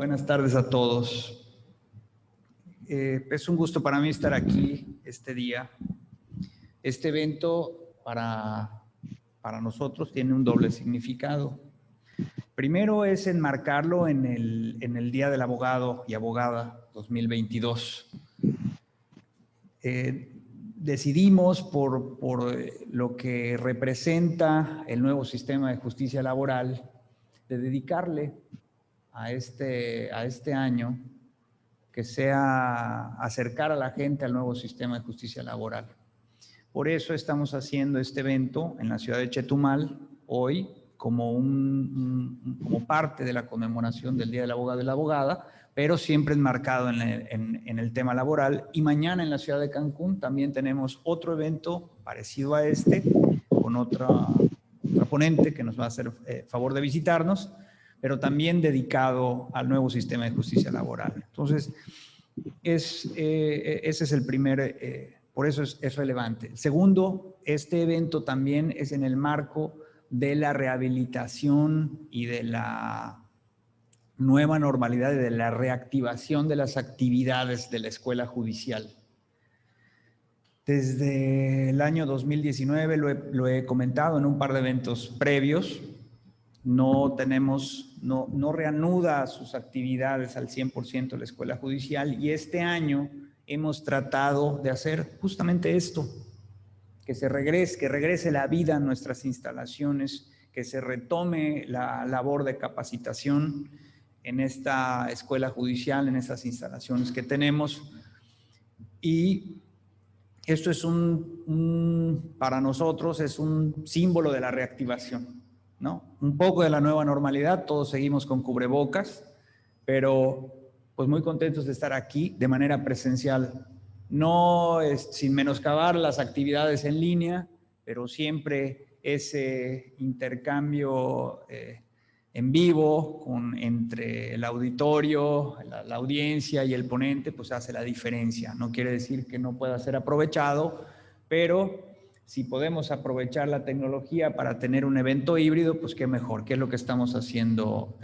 Buenas tardes a todos. Es un gusto para mí estar aquí este día. Este evento para nosotros tiene un doble significado. Primero es enmarcarlo en el Día del Abogado y Abogada 2022. Decidimos por lo que representa el nuevo sistema de justicia laboral de dedicarle a este año que sea acercar a la gente al nuevo sistema de justicia laboral. Por eso estamos haciendo este evento en la ciudad de Chetumal hoy como parte de la conmemoración del Día del Abogado y la Abogada, pero siempre enmarcado en el tema laboral. Y mañana en la ciudad de Cancún también tenemos otro evento parecido a este, con otra ponente que nos va a hacer favor de visitarnos, pero también dedicado al nuevo sistema de justicia laboral. Entonces, ese es el primer, por eso es relevante. El segundo, este evento también es en el marco de la rehabilitación y de la nueva normalidad y de la reactivación de las actividades de la escuela judicial. Desde el año 2019, lo he comentado en un par de eventos previos, no reanuda sus actividades al 100% la escuela judicial, y este año hemos tratado de hacer justamente esto, que regrese la vida a nuestras instalaciones, que se retome la labor de capacitación en esta escuela judicial, en estas instalaciones que tenemos. Y esto es para nosotros es un símbolo de la reactivación, ¿no? Un poco de la nueva normalidad, todos seguimos con cubrebocas, pero pues muy contentos de estar aquí de manera presencial. No sin menoscabar las actividades en línea, pero siempre ese intercambio en vivo entre el auditorio, la audiencia y el ponente, pues hace la diferencia. No quiere decir que no pueda ser aprovechado, pero si podemos aprovechar la tecnología para tener un evento híbrido, pues qué mejor, qué es lo que estamos haciendo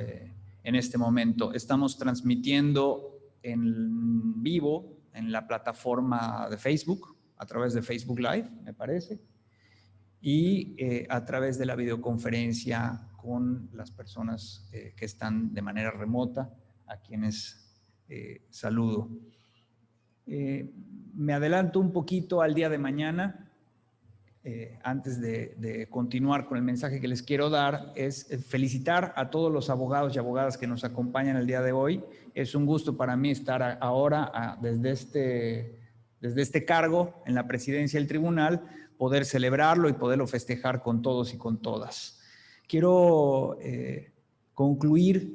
en este momento. Estamos transmitiendo en vivo en la plataforma de Facebook, a través de Facebook Live, me parece, y a través de la videoconferencia con las personas que están de manera remota, a quienes saludo. Me adelanto un poquito al día de mañana. Antes de continuar con el mensaje que les quiero dar, es felicitar a todos los abogados y abogadas que nos acompañan el día de hoy. Es un gusto para mí estar ahora desde este cargo en la presidencia del tribunal, poder celebrarlo y poderlo festejar con todos y con todas. Quiero concluir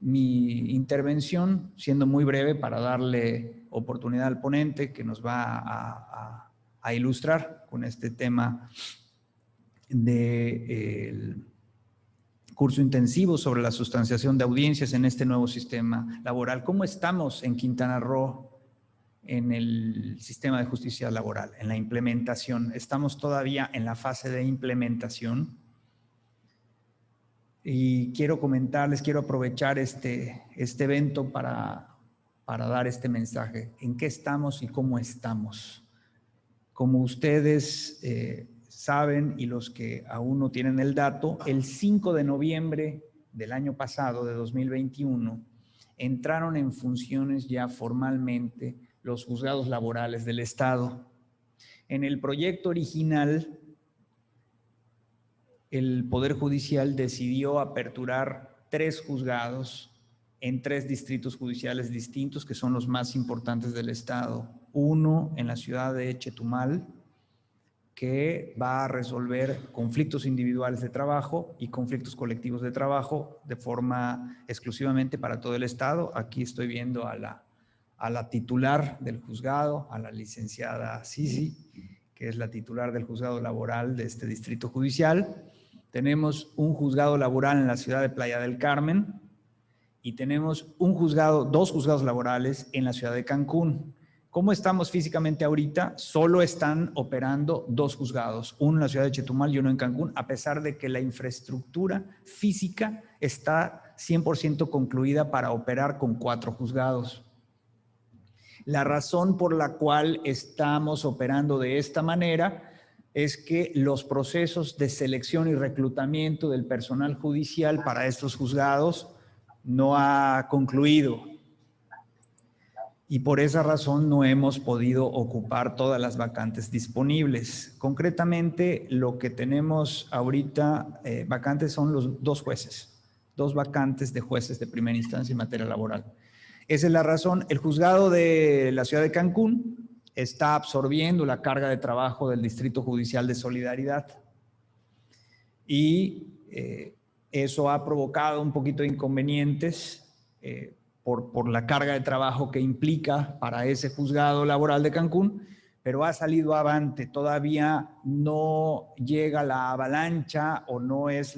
mi intervención siendo muy breve para darle oportunidad al ponente que nos va a ilustrar con este tema del curso intensivo sobre la sustanciación de audiencias en este nuevo sistema laboral. ¿Cómo estamos en Quintana Roo en el sistema de justicia laboral, en la implementación? Estamos todavía en la fase de implementación. Y quiero comentarles, quiero aprovechar este evento para dar este mensaje. ¿En qué estamos y cómo estamos? Como ustedes saben, y los que aún no tienen el dato, el 5 de noviembre del año pasado, de 2021, entraron en funciones ya formalmente los juzgados laborales del Estado. En el proyecto original, el Poder Judicial decidió aperturar 3 juzgados en 3 distritos judiciales distintos, que son los más importantes del Estado. Uno en la ciudad de Chetumal, que va a resolver conflictos individuales de trabajo y conflictos colectivos de trabajo de forma exclusivamente para todo el Estado. Aquí estoy viendo a la titular del juzgado, a la licenciada Sisi, que es la titular del juzgado laboral de este distrito judicial. Tenemos un juzgado laboral en la ciudad de Playa del Carmen y tenemos dos juzgados laborales en la ciudad de Cancún. ¿Cómo estamos físicamente ahorita? Solo están operando 2 juzgados, uno en la ciudad de Chetumal y uno en Cancún, a pesar de que la infraestructura física está 100% concluida para operar con 4 juzgados. La razón por la cual estamos operando de esta manera es que los procesos de selección y reclutamiento del personal judicial para estos juzgados no ha concluido. Y por esa razón no hemos podido ocupar todas las vacantes disponibles. Concretamente, lo que tenemos ahorita vacantes son los 2 jueces, 2 vacantes de jueces de primera instancia en materia laboral. Esa es la razón. El juzgado de la ciudad de Cancún está absorbiendo la carga de trabajo del Distrito Judicial de Solidaridad. Y eso ha provocado un poquito de inconvenientes por la carga de trabajo que implica para ese juzgado laboral de Cancún, pero ha salido avante. Todavía no llega la avalancha o no es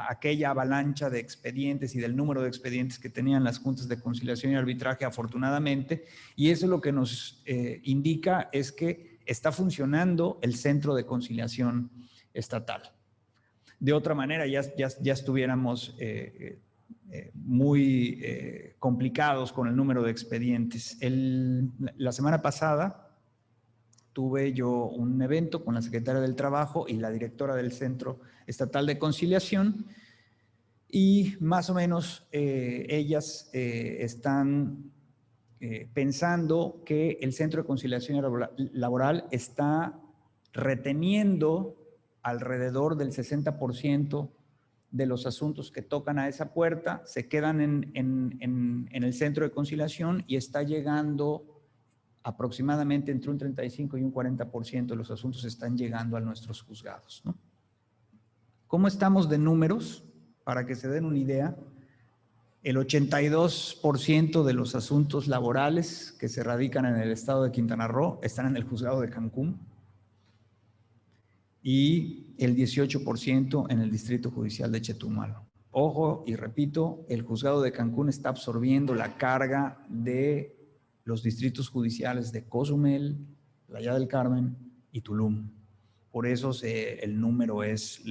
aquella avalancha de expedientes y del número de expedientes que tenían las juntas de conciliación y arbitraje, afortunadamente, y eso lo que nos indica es que está funcionando el centro de conciliación estatal. De otra manera, ya estuviéramos muy complicados con el número de expedientes. La semana pasada tuve yo un evento con la secretaria del Trabajo y la directora del Centro Estatal de Conciliación y más o menos ellas están pensando que el Centro de Conciliación Laboral está reteniendo alrededor del 60% de los asuntos que tocan a esa puerta, se quedan en el centro de conciliación y está llegando aproximadamente entre un 35 y un 40% de los asuntos están llegando a nuestros juzgados, ¿no? ¿Cómo estamos de números? Para que se den una idea, el 82% de los asuntos laborales que se radican en el estado de Quintana Roo están en el juzgado de Cancún y el 18% en el Distrito Judicial de Chetumal. Ojo, y repito, el juzgado de Cancún está absorbiendo la carga de los distritos judiciales de Cozumel, Playa del Carmen y Tulum. Por eso el número es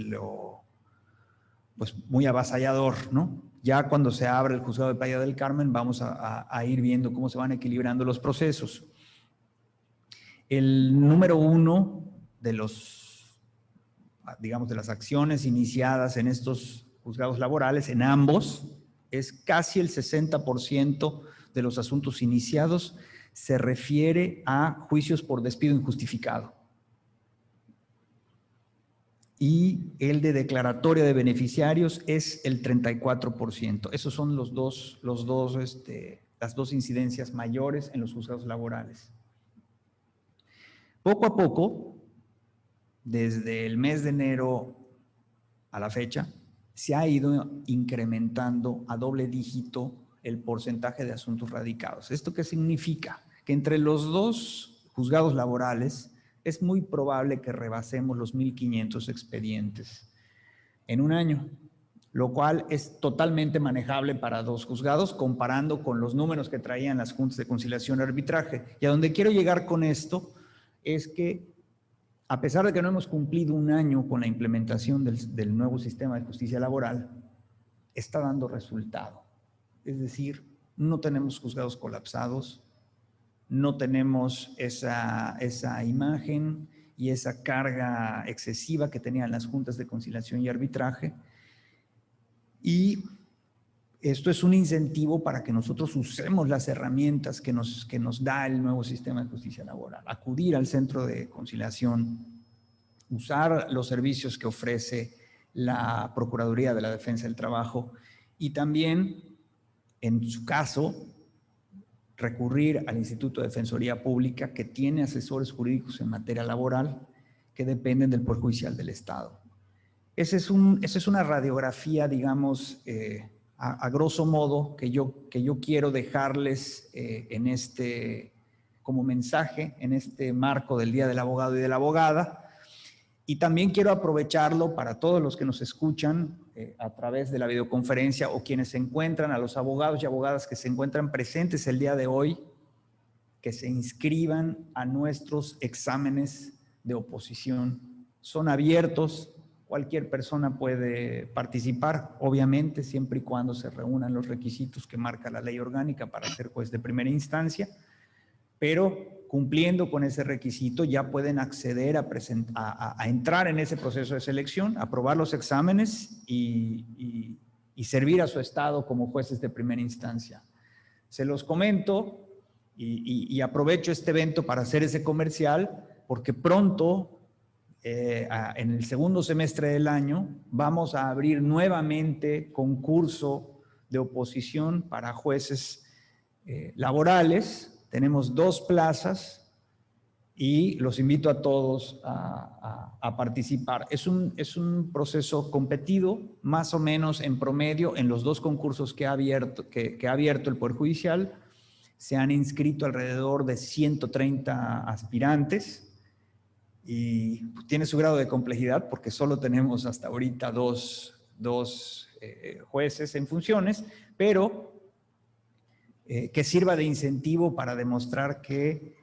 pues muy avasallador, ¿no? Ya cuando se abre el juzgado de Playa del Carmen vamos a ir viendo cómo se van equilibrando los procesos. El número 1 de de las acciones iniciadas en estos juzgados laborales, en ambos, es casi el 60% de los asuntos iniciados se refiere a juicios por despido injustificado. Y el de declaratoria de beneficiarios es el 34%. Esos son las dos incidencias mayores en los juzgados laborales. Poco a poco, desde el mes de enero a la fecha, se ha ido incrementando a doble dígito el porcentaje de asuntos radicados. ¿Esto qué significa? Que entre los 2 juzgados laborales es muy probable que rebasemos los 1,500 expedientes en un año, lo cual es totalmente manejable para 2 juzgados comparando con los números que traían las juntas de conciliación y arbitraje. Y a donde quiero llegar con esto es que a pesar de que no hemos cumplido un año con la implementación del nuevo sistema de justicia laboral, está dando resultado. Es decir, no tenemos juzgados colapsados, no tenemos esa imagen y esa carga excesiva que tenían las juntas de conciliación y arbitraje. Y esto es un incentivo para que nosotros usemos las herramientas que nos da el nuevo sistema de justicia laboral. Acudir al centro de conciliación, usar los servicios que ofrece la Procuraduría de la Defensa del Trabajo y también, en su caso, recurrir al Instituto de Defensoría Pública, que tiene asesores jurídicos en materia laboral que dependen del Poder Judicial del Estado. Esa es una radiografía, digamos, a grosso modo, que yo quiero dejarles como mensaje en este marco del Día del Abogado y de la Abogada. Y también quiero aprovecharlo para todos los que nos escuchan a través de la videoconferencia o quienes se encuentran, a los abogados y abogadas que se encuentran presentes el día de hoy, que se inscriban a nuestros exámenes de oposición. Son abiertos cualquier persona puede participar, obviamente, siempre y cuando se reúnan los requisitos que marca la ley orgánica para ser juez de primera instancia, pero cumpliendo con ese requisito ya pueden acceder a entrar en ese proceso de selección, aprobar los exámenes y servir a su estado como jueces de primera instancia. Se los comento y aprovecho este evento para hacer ese comercial, porque pronto, en el segundo semestre del año, vamos a abrir nuevamente concurso de oposición para jueces laborales. Tenemos 2 plazas y los invito a todos a participar. Es un proceso competido, más o menos en promedio, en los 2 concursos que ha abierto el Poder Judicial. Se han inscrito alrededor de 130 aspirantes y tiene su grado de complejidad porque solo tenemos hasta ahorita dos jueces en funciones, pero que sirva de incentivo para demostrar que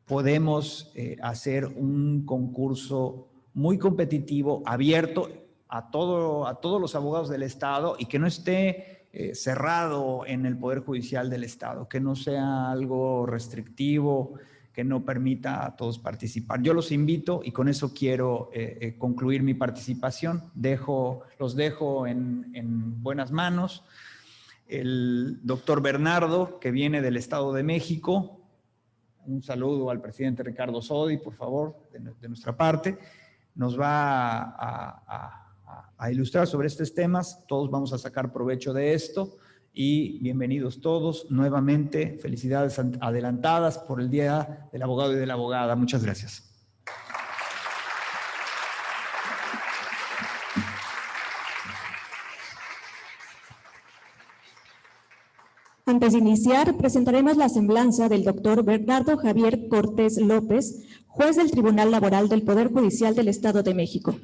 podemos hacer un concurso muy competitivo, abierto a todos los abogados del Estado y que no esté cerrado en el Poder Judicial del Estado, que no sea algo restrictivo, que no permita a todos participar. Yo los invito y con eso quiero concluir mi participación. Los dejo en buenas manos. El doctor Bernardo, que viene del Estado de México, un saludo al presidente Ricardo Sodi, por favor, de nuestra parte, nos va a ilustrar sobre estos temas. Todos vamos a sacar provecho de esto y bienvenidos todos. Nuevamente, felicidades adelantadas por el Día del Abogado y de la Abogada. Muchas gracias. Antes de iniciar, presentaremos la semblanza del doctor Bernardo Javier Cortés López, juez del Tribunal Laboral del Poder Judicial del Estado de México.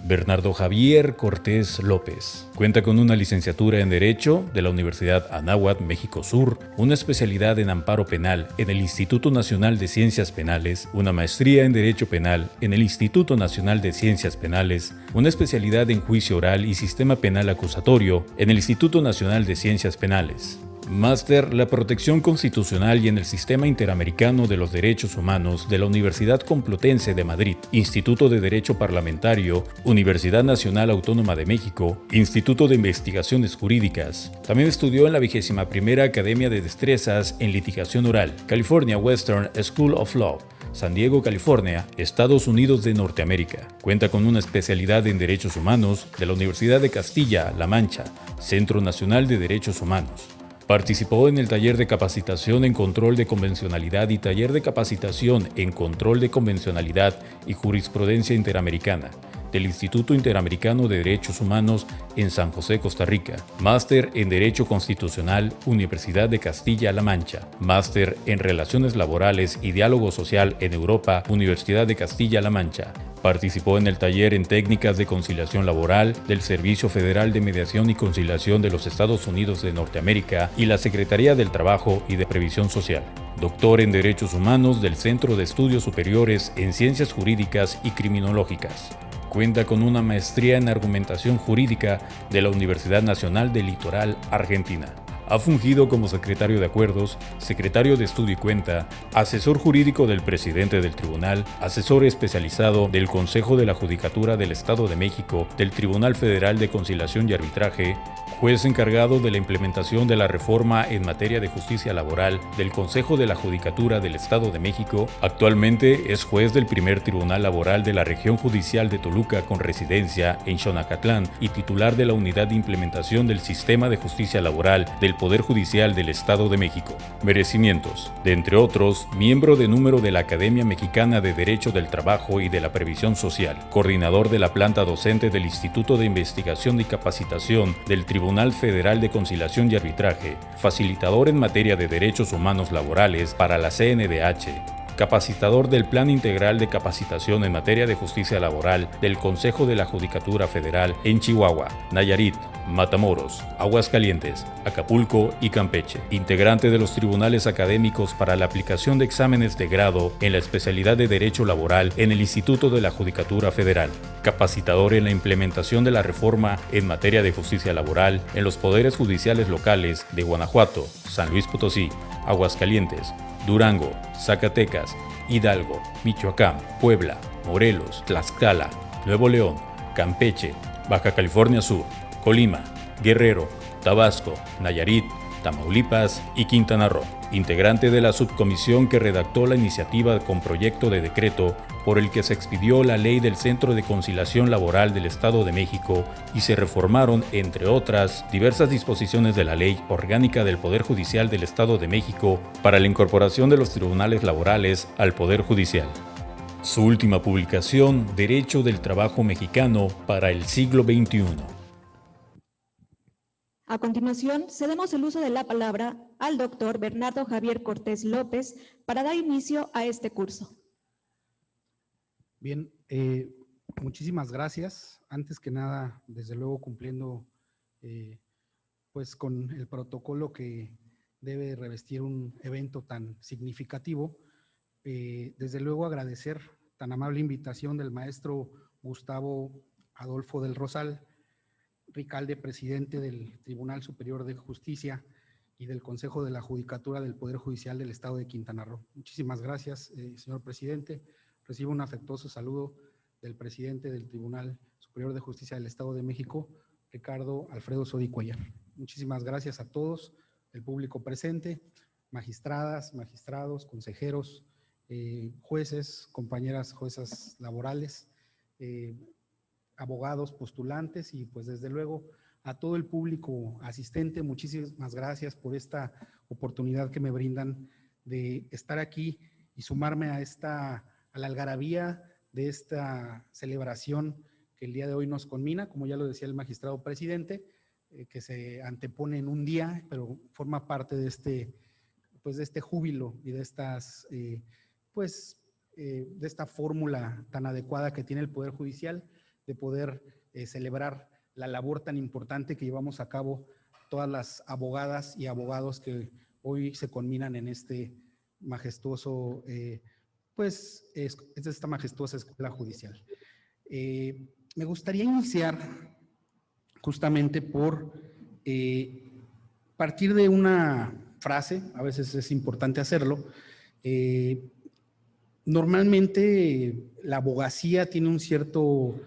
Bernardo Javier Cortés López cuenta con una licenciatura en Derecho de la Universidad Anáhuac, México Sur, una especialidad en Amparo Penal en el Instituto Nacional de Ciencias Penales, una maestría en Derecho Penal en el Instituto Nacional de Ciencias Penales, una especialidad en Juicio Oral y Sistema Penal Acusatorio en el Instituto Nacional de Ciencias Penales. Máster La Protección Constitucional y en el Sistema Interamericano de los Derechos Humanos de la Universidad Complutense de Madrid, Instituto de Derecho Parlamentario, Universidad Nacional Autónoma de México, Instituto de Investigaciones Jurídicas. También estudió en la 21ª Academia de Destrezas en Litigación Oral, California Western School of Law, San Diego, California, Estados Unidos de Norteamérica. Cuenta con una especialidad en Derechos Humanos de la Universidad de Castilla-La Mancha, Centro Nacional de Derechos Humanos. Participó en el taller de capacitación en control de convencionalidad y taller de capacitación en control de convencionalidad y jurisprudencia interamericana del Instituto Interamericano de Derechos Humanos en San José, Costa Rica. Máster en Derecho Constitucional, Universidad de Castilla-La Mancha. Máster en Relaciones Laborales y Diálogo Social en Europa, Universidad de Castilla-La Mancha. Participó en el taller en técnicas de conciliación laboral del Servicio Federal de Mediación y Conciliación de los Estados Unidos de Norteamérica y la Secretaría del Trabajo y de Previsión Social. Doctor en Derechos Humanos del Centro de Estudios Superiores en Ciencias Jurídicas y Criminológicas. Cuenta con una maestría en Argumentación Jurídica de la Universidad Nacional del Litoral, Argentina. Ha fungido como secretario de Acuerdos, secretario de Estudio y Cuenta, asesor jurídico del presidente del tribunal, asesor especializado del Consejo de la Judicatura del Estado de México, del Tribunal Federal de Conciliación y Arbitraje, juez encargado de la implementación de la reforma en materia de justicia laboral del Consejo de la Judicatura del Estado de México. Actualmente es juez del primer Tribunal Laboral de la Región Judicial de Toluca con residencia en Xonacatlán y titular de la Unidad de Implementación del Sistema de Justicia Laboral del Poder Judicial del Estado de México. Merecimientos. De entre otros, miembro de número de la Academia Mexicana de Derecho del Trabajo y de la Previsión Social, coordinador de la planta docente del Instituto de Investigación y Capacitación del Tribunal Federal de Conciliación y Arbitraje, facilitador en materia de derechos humanos laborales para la CNDH, capacitador del Plan Integral de Capacitación en Materia de Justicia Laboral del Consejo de la Judicatura Federal en Chihuahua, Nayarit, Matamoros, Aguascalientes, Acapulco y Campeche. Integrante de los tribunales académicos para la aplicación de exámenes de grado en la especialidad de Derecho Laboral en el Instituto de la Judicatura Federal. Capacitador en la implementación de la reforma en materia de justicia laboral en los poderes judiciales locales de Guanajuato, San Luis Potosí, Aguascalientes, Durango, Zacatecas, Hidalgo, Michoacán, Puebla, Morelos, Tlaxcala, Nuevo León, Campeche, Baja California Sur, Colima, Guerrero, Tabasco, Nayarit, Tamaulipas y Quintana Roo. Integrante de la subcomisión que redactó la iniciativa con proyecto de decreto por el que se expidió la Ley del Centro de Conciliación Laboral del Estado de México y se reformaron, entre otras, diversas disposiciones de la Ley Orgánica del Poder Judicial del Estado de México para la incorporación de los tribunales laborales al Poder Judicial. Su última publicación, Derecho del Trabajo Mexicano para el siglo XXI. A continuación, cedemos el uso de la palabra al doctor Bernardo Javier Cortés López para dar inicio a este curso. Bien, muchísimas gracias. Antes que nada, desde luego cumpliendo pues con el protocolo que debe revestir un evento tan significativo, desde luego agradecer tan amable invitación del maestro Gustavo Adolfo del Rosal Ricalde, presidente del Tribunal Superior de Justicia y del Consejo de la Judicatura del Poder Judicial del Estado de Quintana Roo. Muchísimas gracias, señor presidente. Recibo un afectuoso saludo del presidente del Tribunal Superior de Justicia del Estado de México, Ricardo Alfredo Sodi Cuellar. Muchísimas gracias a todos, el público presente, magistradas, magistrados, consejeros, jueces, compañeras juezas laborales, abogados, postulantes y pues desde luego a todo el público asistente. Muchísimas gracias por esta oportunidad que me brindan de estar aquí y sumarme a la algarabía de esta celebración que el día de hoy nos conmina, como ya lo decía el magistrado presidente, que se antepone en un día, pero forma parte de este júbilo y de de esta fórmula tan adecuada que tiene el Poder Judicial de poder celebrar la labor tan importante que llevamos a cabo todas las abogadas y abogados que hoy se conminan en este majestuoso, esta majestuosa escuela judicial. Me gustaría iniciar justamente por partir de una frase, a veces es importante hacerlo. Normalmente la abogacía tiene un cierto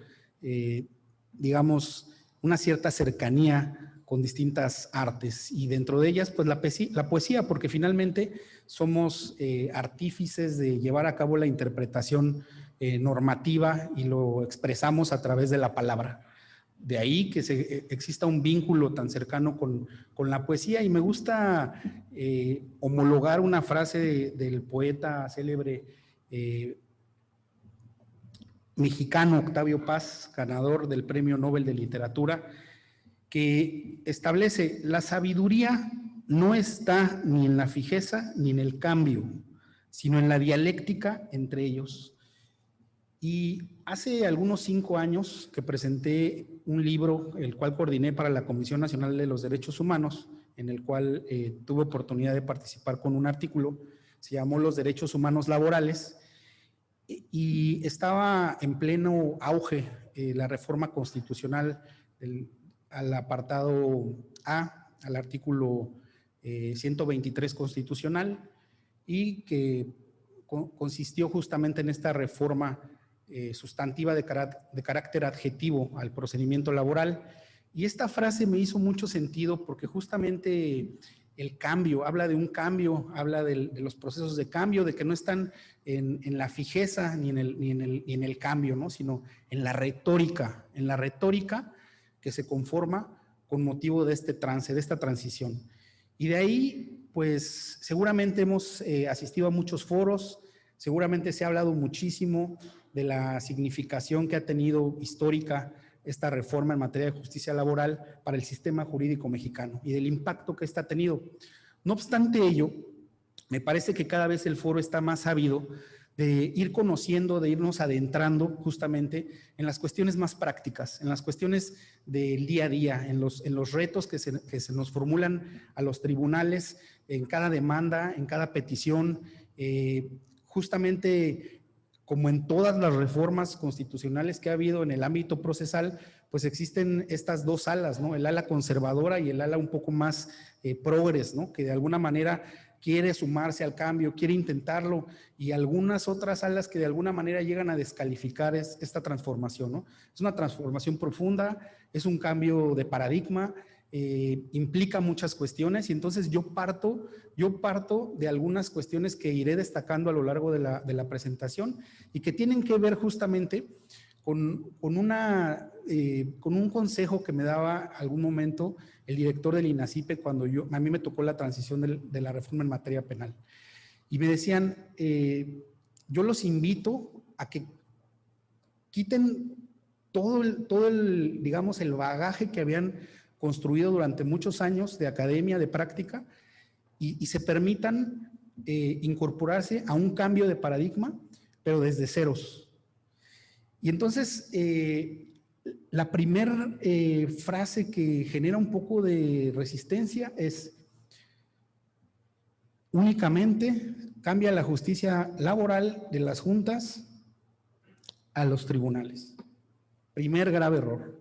una cierta cercanía con distintas artes y dentro de ellas pues la poesía, porque finalmente somos artífices de llevar a cabo la interpretación normativa y lo expresamos a través de la palabra. De ahí que exista un vínculo tan cercano con la poesía, y me gusta homologar una frase del poeta célebre mexicano Octavio Paz, ganador del Premio Nobel de Literatura, que establece: la sabiduría no está ni en la fijeza ni en el cambio, sino en la dialéctica entre ellos. Y hace algunos 5 años que presenté un libro, el cual coordiné para la Comisión Nacional de los Derechos Humanos, en el cual tuve oportunidad de participar con un artículo, se llamó Los Derechos Humanos Laborales, y estaba en pleno auge la reforma constitucional al apartado A, al artículo 123 constitucional, y que consistió justamente en esta reforma sustantiva de carácter adjetivo al procedimiento laboral. Y esta frase me hizo mucho sentido porque justamente el cambio, habla de un cambio, habla de los procesos de cambio, de que no están en la fijeza ni en el cambio, ¿no? Sino en la retórica que se conforma con motivo de este trance, de esta transición. Y de ahí, pues seguramente hemos asistido a muchos foros, seguramente se ha hablado muchísimo de la significación que ha tenido histórica esta reforma en materia de justicia laboral para el sistema jurídico mexicano y del impacto que esta ha tenido. No obstante ello, Me parece que cada vez el foro está más ávido de ir conociendo, de irnos adentrando justamente en las cuestiones más prácticas, en las cuestiones del día a día, en los retos que se nos formulan a los tribunales, en cada demanda, en cada petición, justamente como en todas las reformas constitucionales que ha habido en el ámbito procesal, pues existen estas dos alas, ¿no? El ala conservadora y el ala un poco más progres, ¿no? Que de alguna manera quiere sumarse al cambio, quiere intentarlo, y algunas otras alas que de alguna manera llegan a descalificar esta transformación, ¿no? Es una transformación profunda, es un cambio de paradigma, implica muchas cuestiones, y entonces yo parto de algunas cuestiones que iré destacando a lo largo de la presentación y que tienen que ver justamente con un consejo que me daba algún momento el director del INACIPE cuando a mí me tocó la transición de la reforma en materia penal. Y me decían, yo los invito a que quiten todo el, digamos, el bagaje que habían construido durante muchos años de academia, de práctica, y se permitan incorporarse a un cambio de paradigma, pero desde ceros. Y entonces, la primera frase que genera un poco de resistencia es: únicamente cambia la justicia laboral de las juntas a los tribunales. Primer grave error.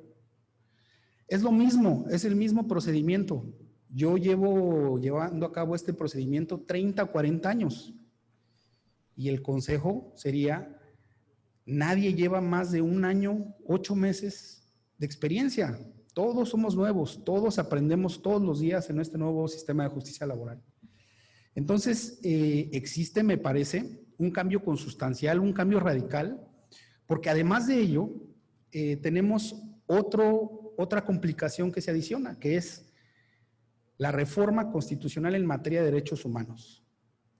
Es lo mismo, es el mismo procedimiento. Yo llevo llevando a cabo este procedimiento 30 o 40 años. Y el consejo sería: nadie lleva más de 1 año, 8 meses de experiencia. Todos somos nuevos, todos aprendemos todos los días en este nuevo sistema de justicia laboral. Entonces, existe, me parece, un cambio consustancial, un cambio radical, porque además de ello, tenemos otra complicación que se adiciona, que es la reforma constitucional en materia de derechos humanos,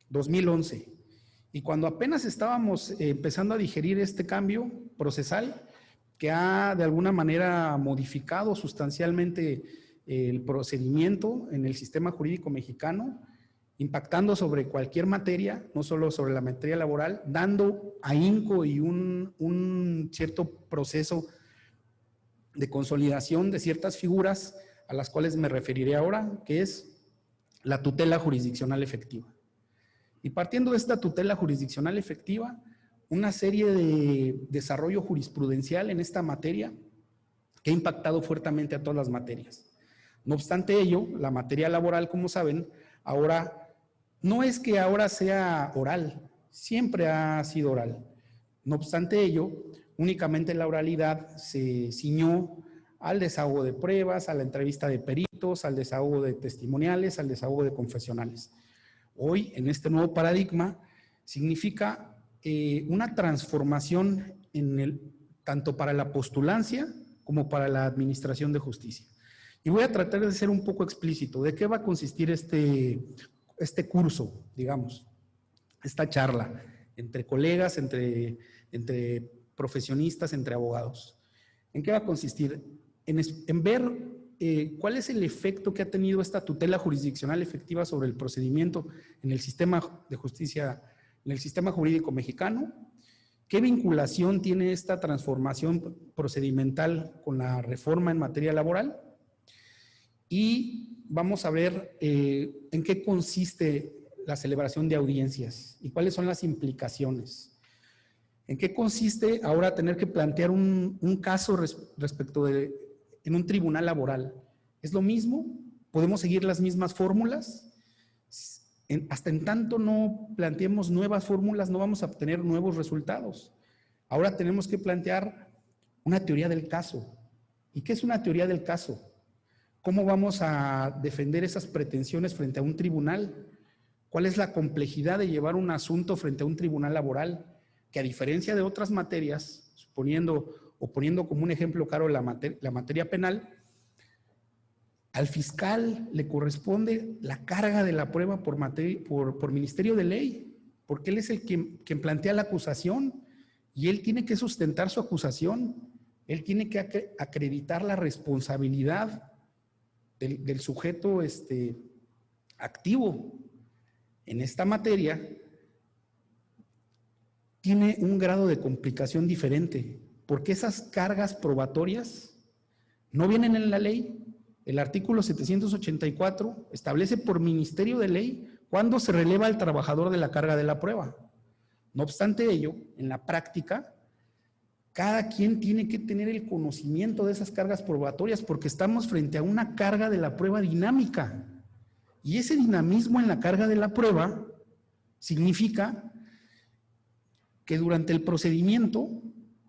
2011. Y cuando apenas estábamos empezando a digerir este cambio procesal, que ha de alguna manera modificado sustancialmente el procedimiento en el sistema jurídico mexicano, impactando sobre cualquier materia, no solo sobre la materia laboral, dando ahínco y un cierto proceso de consolidación de ciertas figuras a las cuales me referiré ahora, que es la tutela jurisdiccional efectiva. Y partiendo de esta tutela jurisdiccional efectiva, una serie de desarrollo jurisprudencial en esta materia que ha impactado fuertemente a todas las materias. No obstante ello, la materia laboral, como saben, ahora no es que ahora sea oral, siempre ha sido oral. No obstante ello, únicamente la oralidad se ciñó al desahogo de pruebas, a la entrevista de peritos, al desahogo de testimoniales, al desahogo de confesionales. Hoy, en este nuevo paradigma, significa una transformación tanto para la postulancia como para la administración de justicia. Y voy a tratar de ser un poco explícito. ¿De qué va a consistir este curso, digamos, esta charla entre colegas, entre profesionistas, entre abogados? ¿En qué va a consistir? En ver cuál es el efecto que ha tenido esta tutela jurisdiccional efectiva sobre el procedimiento en el sistema de justicia, en el sistema jurídico mexicano, qué vinculación tiene esta transformación procedimental con la reforma en materia laboral, y vamos a ver en qué consiste la celebración de audiencias y cuáles son las implicaciones. ¿En qué consiste ahora tener que plantear un caso respecto en un tribunal laboral? ¿Es lo mismo? ¿Podemos seguir las mismas fórmulas? Hasta en tanto no planteemos nuevas fórmulas, no vamos a obtener nuevos resultados. Ahora tenemos que plantear una teoría del caso. ¿Y qué es una teoría del caso? ¿Cómo vamos a defender esas pretensiones frente a un tribunal? ¿Cuál es la complejidad de llevar un asunto frente a un tribunal laboral? Que a diferencia de otras materias, poniendo como un ejemplo claro la materia penal, al fiscal le corresponde la carga de la prueba por ministerio de ley, porque él es el quien plantea la acusación y él tiene que sustentar su acusación, él tiene que acreditar la responsabilidad del sujeto activo. en esta materia tiene un grado de complicación diferente, porque esas cargas probatorias no vienen en la ley. El artículo 784 establece por ministerio de ley cuándo se releva al trabajador de la carga de la prueba. No obstante ello, en la práctica, cada quien tiene que tener el conocimiento de esas cargas probatorias porque estamos frente a una carga de la prueba dinámica. Y ese dinamismo en la carga de la prueba significa que durante el procedimiento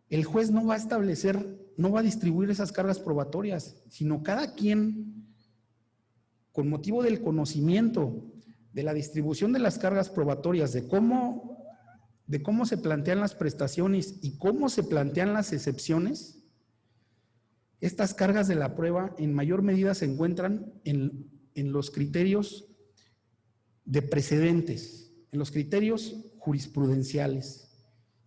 el juez no va a establecer, no va a distribuir esas cargas probatorias, sino cada quien, con motivo del conocimiento de la distribución de las cargas probatorias, de cómo se plantean las prestaciones y cómo se plantean las excepciones, estas cargas de la prueba en mayor medida se encuentran en los criterios de precedentes, en los criterios jurisprudenciales,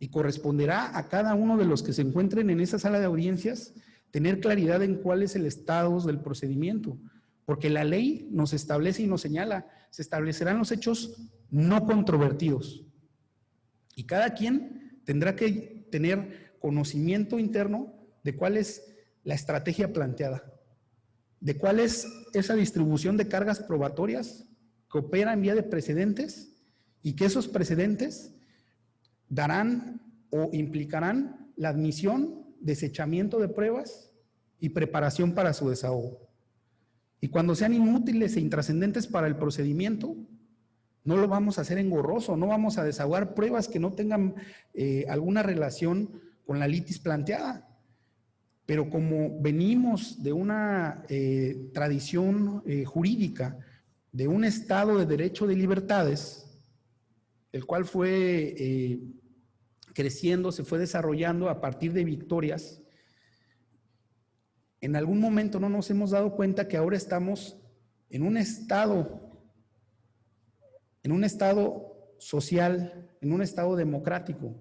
y corresponderá a cada uno de los que se encuentren en esa sala de audiencias tener claridad en cuál es el estado del procedimiento, porque la ley nos establece y nos señala, se establecerán los hechos no controvertidos. Y cada quien tendrá que tener conocimiento interno de cuál es la estrategia planteada, de cuál es esa distribución de cargas probatorias que opera en vía de precedentes y que esos precedentes darán o implicarán la admisión, desechamiento de pruebas y preparación para su desahogo. Y cuando sean inútiles e intrascendentes para el procedimiento, no lo vamos a hacer engorroso, no vamos a desahogar pruebas que no tengan alguna relación con la litis planteada. Pero como venimos de una tradición jurídica, de un Estado de derecho de libertades, el cual fue creciendo, se fue desarrollando a partir de victorias, en algún momento no nos hemos dado cuenta que ahora estamos en un estado social, en un estado democrático,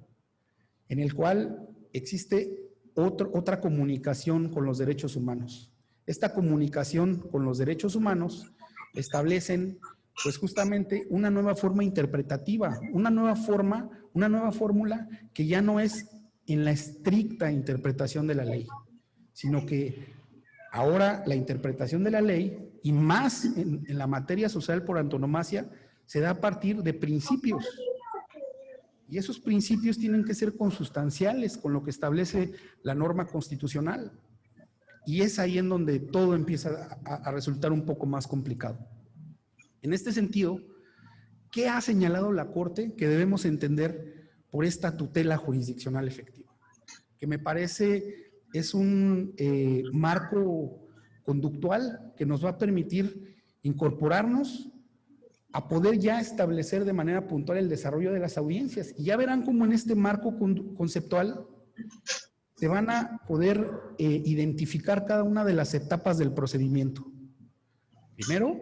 en el cual existe otra comunicación con los derechos humanos. Esta comunicación con los derechos humanos establecen, pues justamente, una nueva forma interpretativa, una nueva fórmula que ya no es en la estricta interpretación de la ley, sino que ahora la interpretación de la ley, y más en la materia social por antonomasia, se da a partir de principios. Y esos principios tienen que ser consustanciales con lo que establece la norma constitucional. Y es ahí en donde todo empieza a resultar un poco más complicado. En este sentido, ¿qué ha señalado la Corte que debemos entender por esta tutela jurisdiccional efectiva? Que me parece es un marco conductual que nos va a permitir incorporarnos a poder ya establecer de manera puntual el desarrollo de las audiencias. Y ya verán cómo en este marco conceptual se van a poder identificar cada una de las etapas del procedimiento. Primero,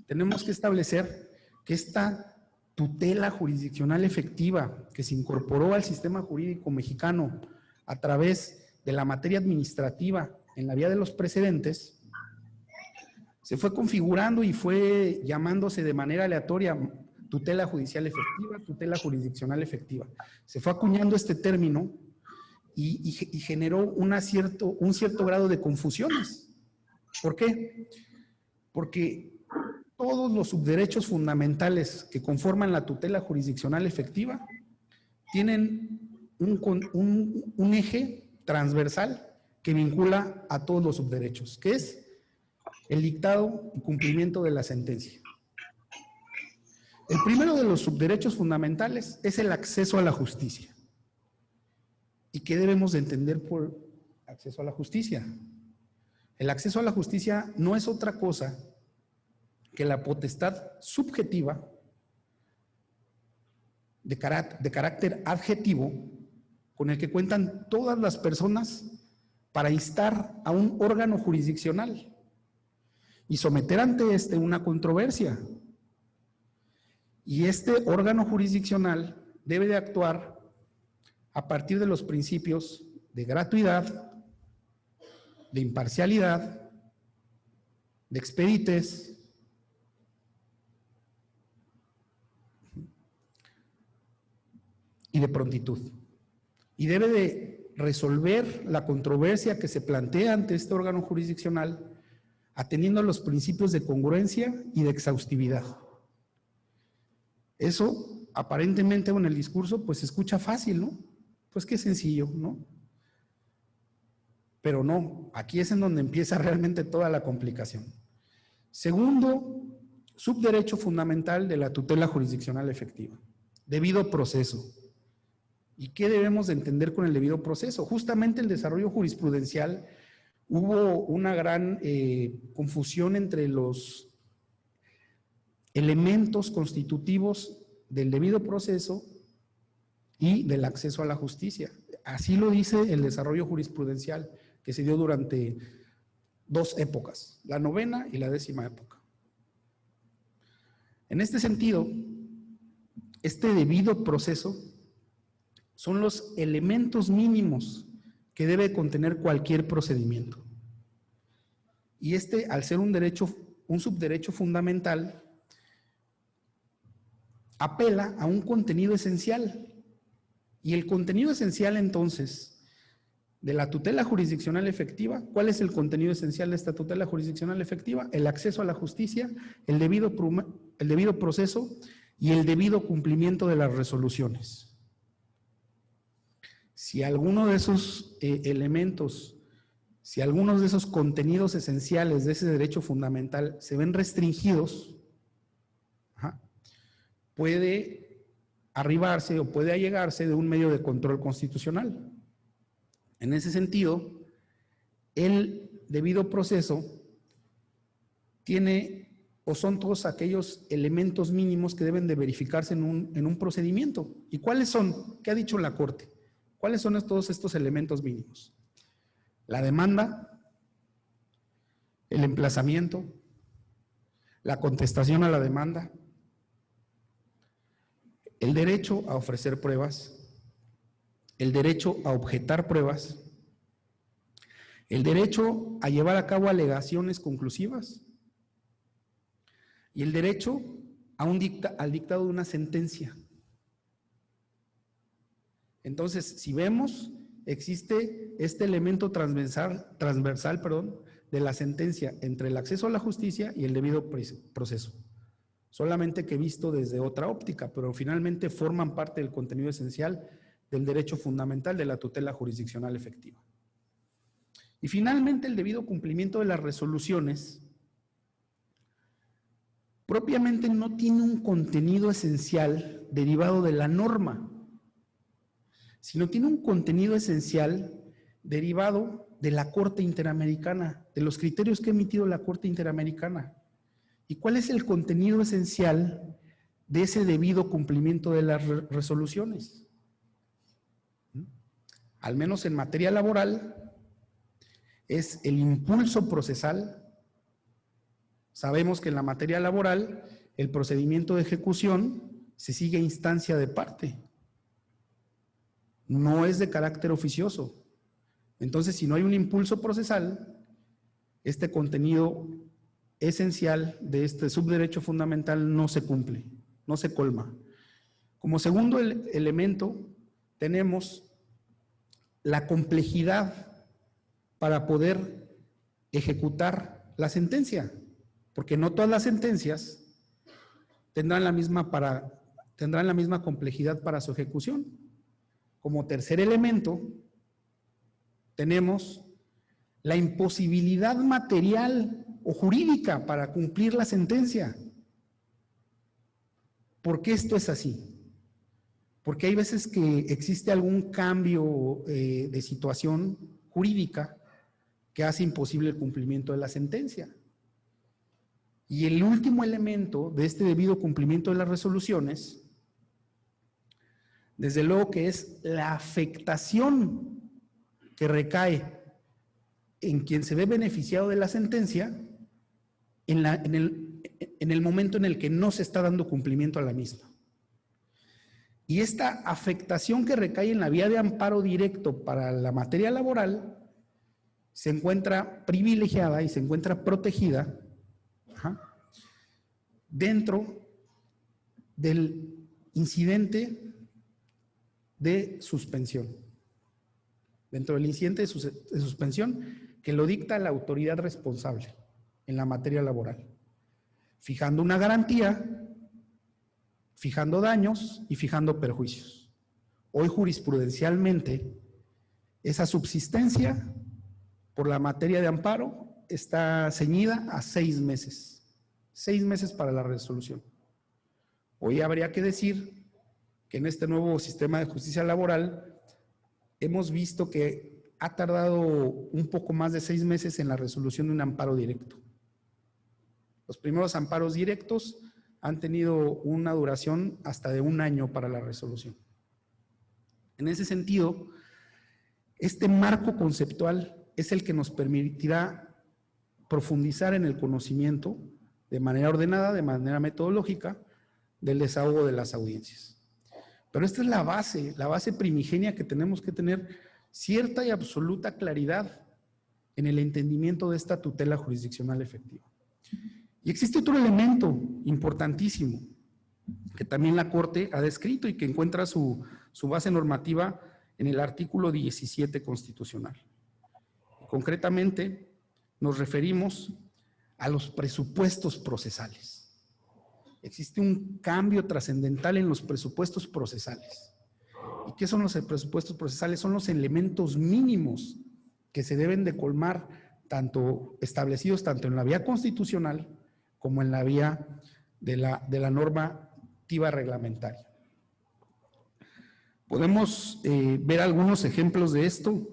tenemos que establecer que esta tutela jurisdiccional efectiva que se incorporó al sistema jurídico mexicano a través de la materia administrativa en la vía de los precedentes, se fue configurando y fue llamándose de manera aleatoria tutela judicial efectiva, tutela jurisdiccional efectiva. Se fue acuñando este término y generó un cierto grado de confusiones. ¿Por qué? Porque todos los subderechos fundamentales que conforman la tutela jurisdiccional efectiva tienen un eje transversal que vincula a todos los subderechos, que es el dictado y cumplimiento de la sentencia. El primero de los subderechos fundamentales es el acceso a la justicia. ¿Y qué debemos de entender por acceso a la justicia? El acceso a la justicia no es otra cosa que la potestad subjetiva de carácter adjetivo con el que cuentan todas las personas para instar a un órgano jurisdiccional y someter ante este una controversia. Y este órgano jurisdiccional debe de actuar a partir de los principios de gratuidad, de imparcialidad, de expedites, y de prontitud. Y debe de resolver la controversia que se plantea ante este órgano jurisdiccional atendiendo a los principios de congruencia y de exhaustividad. Eso, aparentemente en el discurso, pues se escucha fácil, ¿no? Pues qué sencillo, ¿no? Pero no, aquí es en donde empieza realmente toda la complicación. Segundo, subderecho fundamental de la tutela jurisdiccional efectiva, debido proceso. ¿Y qué debemos de entender con el debido proceso? Justamente el desarrollo jurisprudencial hubo una gran confusión entre los elementos constitutivos del debido proceso y del acceso a la justicia. Así lo dice el desarrollo jurisprudencial que se dio durante 2 épocas, la 9ª y la 10ª época. En este sentido, este debido proceso son los elementos mínimos que debe contener cualquier procedimiento. Y al ser un subderecho fundamental, apela a un contenido esencial. Y el contenido esencial, entonces, de la tutela jurisdiccional efectiva, ¿cuál es el contenido esencial de esta tutela jurisdiccional efectiva? El acceso a la justicia, el debido proceso y el debido cumplimiento de las resoluciones. Si alguno de esos elementos, si algunos de esos contenidos esenciales de ese derecho fundamental se ven restringidos, puede arribarse o puede allegarse de un medio de control constitucional. En ese sentido, el debido proceso tiene o son todos aquellos elementos mínimos que deben de verificarse en un procedimiento. ¿Y cuáles son? ¿Qué ha dicho la Corte? ¿Cuáles son todos estos elementos mínimos? La demanda, el emplazamiento, la contestación a la demanda, el derecho a ofrecer pruebas, el derecho a objetar pruebas, el derecho a llevar a cabo alegaciones conclusivas y el derecho a al dictado de una sentencia. Entonces, si vemos, existe este elemento transversal, de la sentencia entre el acceso a la justicia y el debido proceso. Solamente que visto desde otra óptica, pero finalmente forman parte del contenido esencial del derecho fundamental de la tutela jurisdiccional efectiva. Y finalmente, el debido cumplimiento de las resoluciones propiamente no tiene un contenido esencial derivado de la norma, sino tiene un contenido esencial derivado de la Corte Interamericana, de los criterios que ha emitido la Corte Interamericana. ¿Y cuál es el contenido esencial de ese debido cumplimiento de las resoluciones? Al menos en materia laboral, es el impulso procesal. Sabemos que en la materia laboral, el procedimiento de ejecución se sigue a instancia de parte. No es de carácter oficioso. Entonces, si no hay un impulso procesal, este contenido esencial de este subderecho fundamental no se cumple, no se colma. Como segundo elemento, tenemos la complejidad para poder ejecutar la sentencia, porque no todas las sentencias tendrán la misma complejidad para su ejecución. Como tercer elemento, tenemos la imposibilidad material o jurídica para cumplir la sentencia. ¿Por qué esto es así? Porque hay veces que existe algún cambio de situación jurídica que hace imposible el cumplimiento de la sentencia. Y el último elemento de este debido cumplimiento de las resoluciones, desde luego que es la afectación que recae en quien se ve beneficiado de la sentencia en el momento en el que no se está dando cumplimiento a la misma. Y esta afectación que recae en la vía de amparo directo para la materia laboral se encuentra privilegiada y se encuentra protegida dentro del incidente de suspensión. Dentro del incidente de suspensión que lo dicta la autoridad responsable en la materia laboral, fijando una garantía, fijando daños y fijando perjuicios. Hoy jurisprudencialmente, esa subsistencia por la materia de amparo está ceñida a 6 meses. 6 meses para la resolución. Hoy habría que decir que en este nuevo sistema de justicia laboral hemos visto que ha tardado un poco más de 6 meses en la resolución de un amparo directo. Los primeros amparos directos han tenido una duración hasta de 1 año para la resolución. En ese sentido, este marco conceptual es el que nos permitirá profundizar en el conocimiento de manera ordenada, de manera metodológica, del desahogo de las audiencias. Pero esta es la base primigenia que tenemos que tener cierta y absoluta claridad en el entendimiento de esta tutela jurisdiccional efectiva. Y existe otro elemento importantísimo que también la Corte ha descrito y que encuentra su base normativa en el artículo 17 constitucional. Concretamente, nos referimos a los presupuestos procesales. Existe un cambio trascendental en los presupuestos procesales. ¿Y qué son los presupuestos procesales? Son los elementos mínimos que se deben de colmar, establecidos tanto en la vía constitucional como en la vía de la normativa reglamentaria. Podemos ver algunos ejemplos de esto,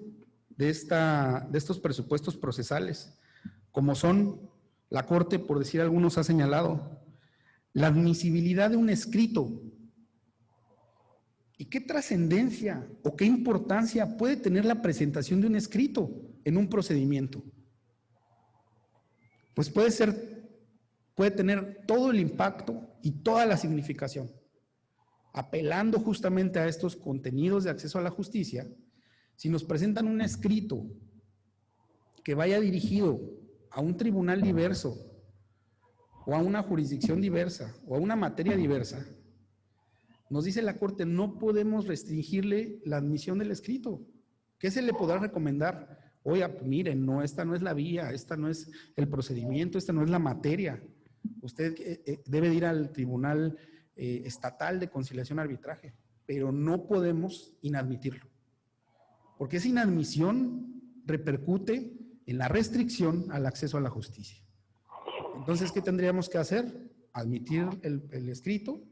de estos presupuestos procesales, como son, la Corte, por decir algunos, ha señalado la admisibilidad de un escrito. ¿Y qué trascendencia o qué importancia puede tener la presentación de un escrito en un procedimiento? Pues puede tener todo el impacto y toda la significación. Apelando justamente a estos contenidos de acceso a la justicia, si nos presentan un escrito que vaya dirigido a un tribunal diverso, o a una jurisdicción diversa, o a una materia diversa, nos dice la Corte, no podemos restringirle la admisión del escrito. ¿Qué se le podrá recomendar? Oiga, miren, no, esta no es la vía, esta no es el procedimiento, esta no es la materia. Usted debe de ir al Tribunal Estatal de Conciliación y Arbitraje, pero no podemos inadmitirlo. Porque esa inadmisión repercute en la restricción al acceso a la justicia. Entonces, ¿qué tendríamos que hacer? Admitir el escrito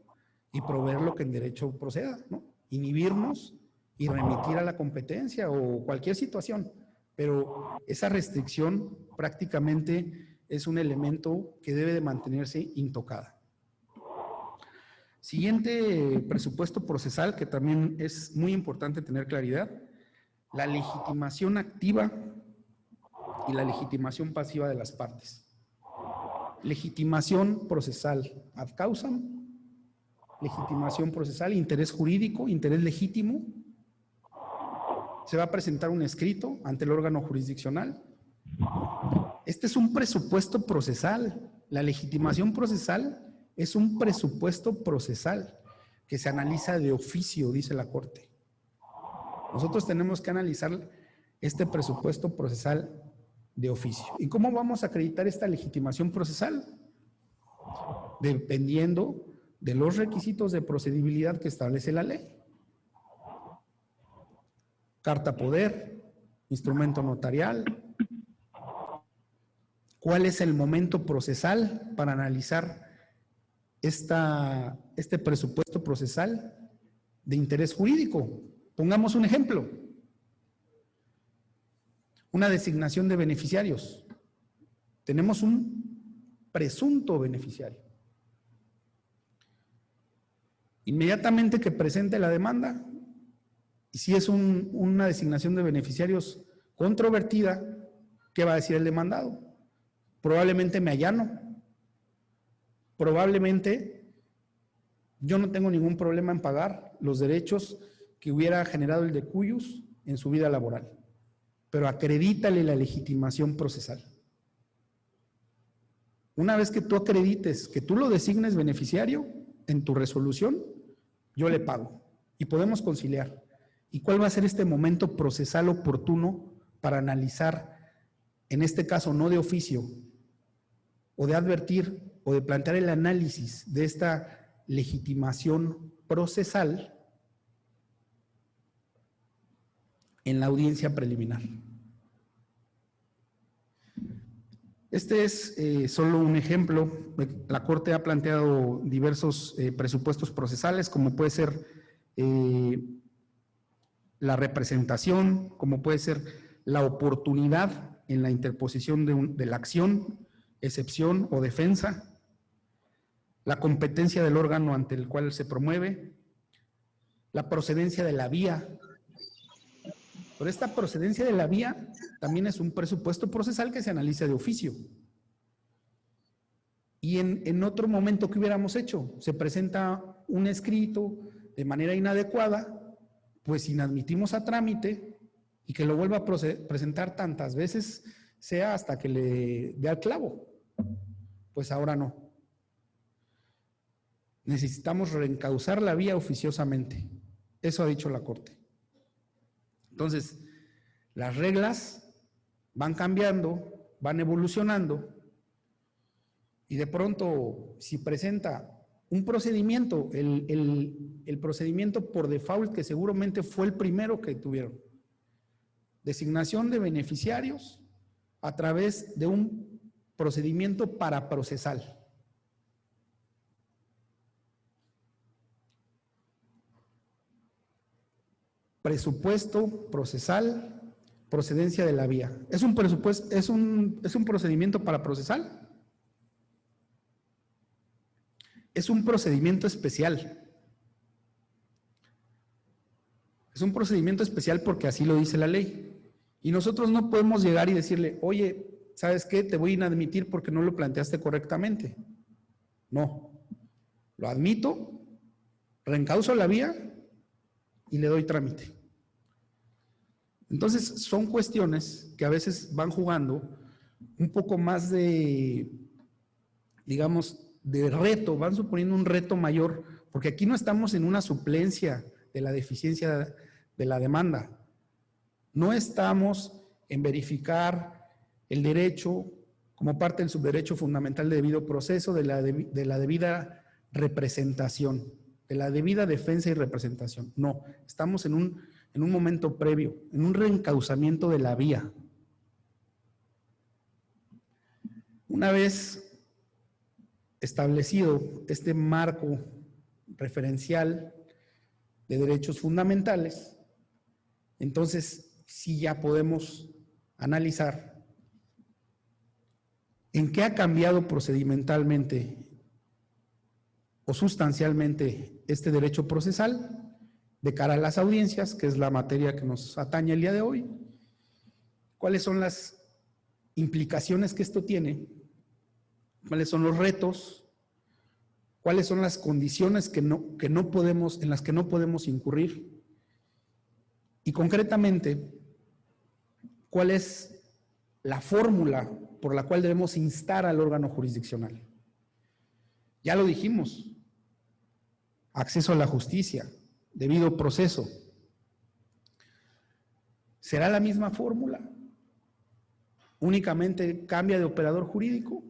y proveer lo que en derecho proceda, ¿no? Inhibirnos y remitir a la competencia o cualquier situación. Pero esa restricción prácticamente es un elemento que debe de mantenerse intocada. Siguiente presupuesto procesal, que también es muy importante tener claridad, la legitimación activa y la legitimación pasiva de las partes. Legitimación procesal ad causam, legitimación procesal, interés jurídico, interés legítimo. Se va a presentar un escrito ante el órgano jurisdiccional. Este es un presupuesto procesal. La legitimación procesal es un presupuesto procesal que se analiza de oficio, dice la Corte. Nosotros tenemos que analizar este presupuesto procesal de oficio. ¿Y cómo vamos a acreditar esta legitimación procesal? Dependiendo de los requisitos de procedibilidad que establece la ley. Carta poder, instrumento notarial. ¿Cuál es el momento procesal para analizar este presupuesto procesal de interés jurídico? Pongamos un ejemplo. Una designación de beneficiarios. Tenemos un presunto beneficiario. Inmediatamente que presente la demanda, y si es una designación de beneficiarios controvertida, ¿qué va a decir el demandado? Probablemente me allano. Probablemente yo no tengo ningún problema en pagar los derechos que hubiera generado el decuyus en su vida laboral. Pero acredítale la legitimación procesal. Una vez que tú acredites, que tú lo designes beneficiario en tu resolución, yo le pago y podemos conciliar. ¿Y cuál va a ser este momento procesal oportuno para analizar, en este caso no de oficio, o de advertir o de plantear el análisis de esta legitimación procesal en la audiencia preliminar? Este es solo un ejemplo. La Corte ha planteado diversos presupuestos procesales, como puede ser la representación, como puede ser la oportunidad en la interposición de la acción, excepción o defensa, la competencia del órgano ante el cual se promueve, la procedencia de la vía. Pero esta procedencia de la vía también es un presupuesto procesal que se analiza de oficio. Y en otro momento, ¿qué hubiéramos hecho? Se presenta un escrito de manera inadecuada, pues inadmitimos a trámite y que lo vuelva a presentar tantas veces sea hasta que le dé al clavo. Pues ahora no. Necesitamos reencauzar la vía oficiosamente. Eso ha dicho la Corte. Entonces, las reglas van cambiando, van evolucionando, y de pronto, si presenta un procedimiento, el procedimiento por default, que seguramente fue el primero que tuvieron, designación de beneficiarios a través de un procedimiento paraprocesal. Presupuesto procesal, procedencia de la vía. ¿Es un presupuesto, es un procedimiento paraprocesal? Es un procedimiento especial. Es un procedimiento especial porque así lo dice la ley. Y nosotros no podemos llegar y decirle, oye, ¿sabes qué? Te voy a inadmitir porque no lo planteaste correctamente. No. Lo admito, reencauzo la vía y le doy trámite. Entonces, son cuestiones que a veces van jugando un poco más de, digamos, de reto, van suponiendo un reto mayor, porque aquí no estamos en una suplencia de la deficiencia de la demanda. No estamos en verificar el derecho como parte del subderecho fundamental de debido proceso, de la debida representación, de la debida defensa y representación. No, estamos en un momento previo, en un reencauzamiento de la vía. Una vez establecido este marco referencial de derechos fundamentales, entonces sí ya podemos analizar en qué ha cambiado procedimentalmente o sustancialmente este derecho procesal de cara a las audiencias, que es la materia que nos atañe el día de hoy. ¿Cuáles son las implicaciones que esto tiene? ¿Cuáles son los retos? ¿Cuáles son las condiciones en las que no podemos incurrir? Y concretamente, ¿cuál es la fórmula por la cual debemos instar al órgano jurisdiccional? Ya lo dijimos: acceso a la justicia, debido proceso. ¿Será la misma fórmula? ¿Únicamente cambia de operador jurídico?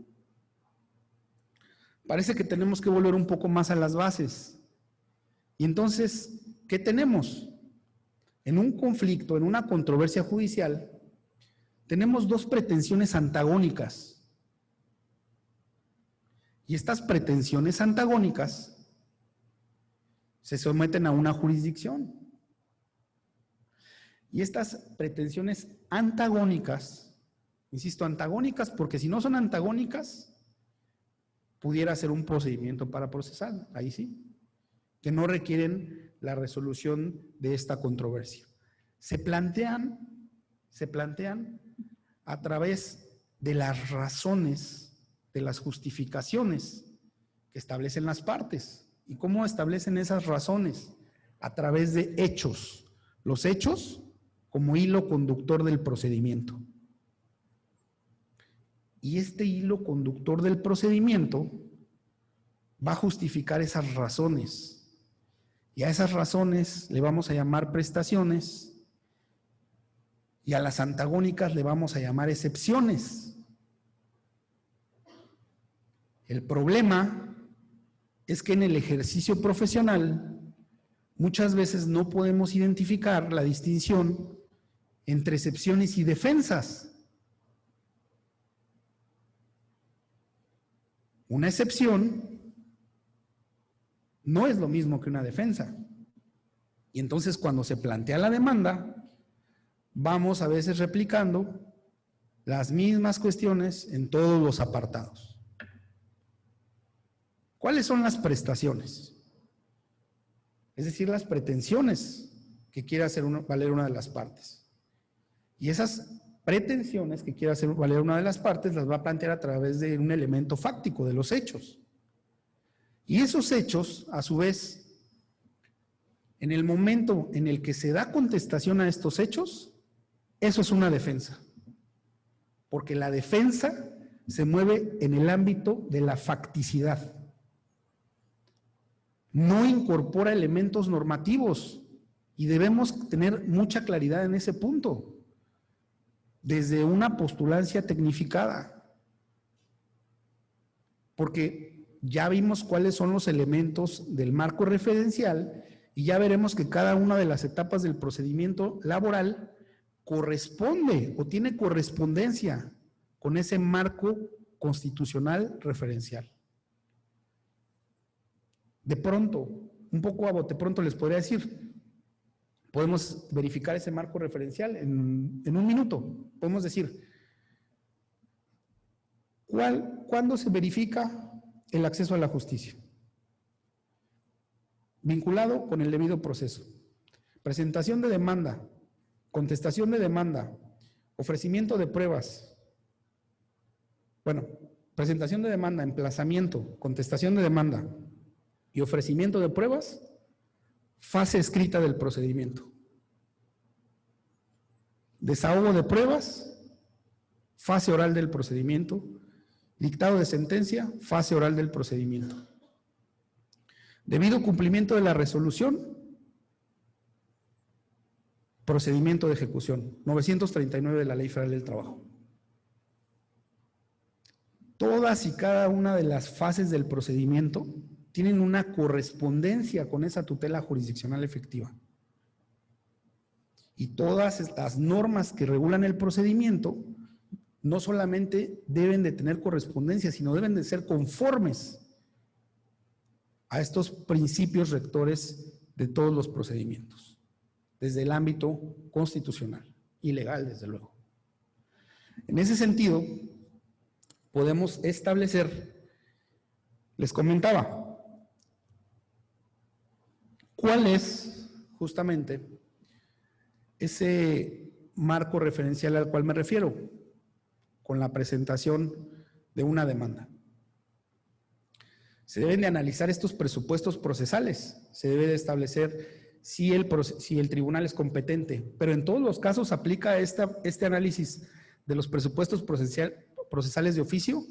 Parece que tenemos que volver un poco más a las bases. Y entonces, ¿qué tenemos? En un conflicto, en una controversia judicial, tenemos dos pretensiones antagónicas. Y estas pretensiones antagónicas se someten a una jurisdicción. Y estas pretensiones antagónicas, insisto, antagónicas, porque si no son antagónicas, pudiera ser un procedimiento paraprocesal, ahí sí, que no requieren la resolución de esta controversia. Se plantean a través de las razones, de las justificaciones que establecen las partes. ¿Y cómo establecen esas razones? A través de hechos. Los hechos como hilo conductor del procedimiento. Y este hilo conductor del procedimiento va a justificar esas razones. Y a esas razones le vamos a llamar prestaciones y a las antagónicas le vamos a llamar excepciones. El problema es que en el ejercicio profesional muchas veces no podemos identificar la distinción entre excepciones y defensas. Una excepción no es lo mismo que una defensa. Y entonces cuando se plantea la demanda, vamos a veces replicando las mismas cuestiones en todos los apartados. ¿Cuáles son las prestaciones? Es decir, las pretensiones que quiere hacer valer una de las partes. Y esas pretensiones que quiere hacer valer una de las partes las va a plantear a través de un elemento fáctico, de los hechos. Y esos hechos, a su vez, en el momento en el que se da contestación a estos hechos, eso es una defensa. Porque la defensa se mueve en el ámbito de la facticidad. No incorpora elementos normativos y debemos tener mucha claridad en ese punto, desde una postulancia tecnificada. Porque ya vimos cuáles son los elementos del marco referencial y ya veremos que cada una de las etapas del procedimiento laboral corresponde o tiene correspondencia con ese marco constitucional referencial. De pronto, un poco a bote pronto les podría decir, podemos verificar ese marco referencial en un minuto. Podemos decir, ¿cuándo se verifica el acceso a la justicia? Vinculado con el debido proceso. Presentación de demanda, contestación de demanda, ofrecimiento de pruebas. Bueno, presentación de demanda, emplazamiento, contestación de demanda y ofrecimiento de pruebas, fase escrita del procedimiento. Desahogo de pruebas, fase oral del procedimiento. Dictado de sentencia, fase oral del procedimiento. Debido cumplimiento de la resolución, procedimiento de ejecución. 939 de la Ley Federal del Trabajo. Todas y cada una de las fases del procedimiento tienen una correspondencia con esa tutela jurisdiccional efectiva. Y todas estas normas que regulan el procedimiento no solamente deben de tener correspondencia, sino deben de ser conformes a estos principios rectores de todos los procedimientos, desde el ámbito constitucional y legal, desde luego. En ese sentido, podemos establecer, les comentaba, ¿cuál es justamente ese marco referencial al cual me refiero? Con la presentación de una demanda. Se deben de analizar estos presupuestos procesales, se debe de establecer si el tribunal es competente, pero en todos los casos aplica este análisis de los presupuestos procesales de oficio,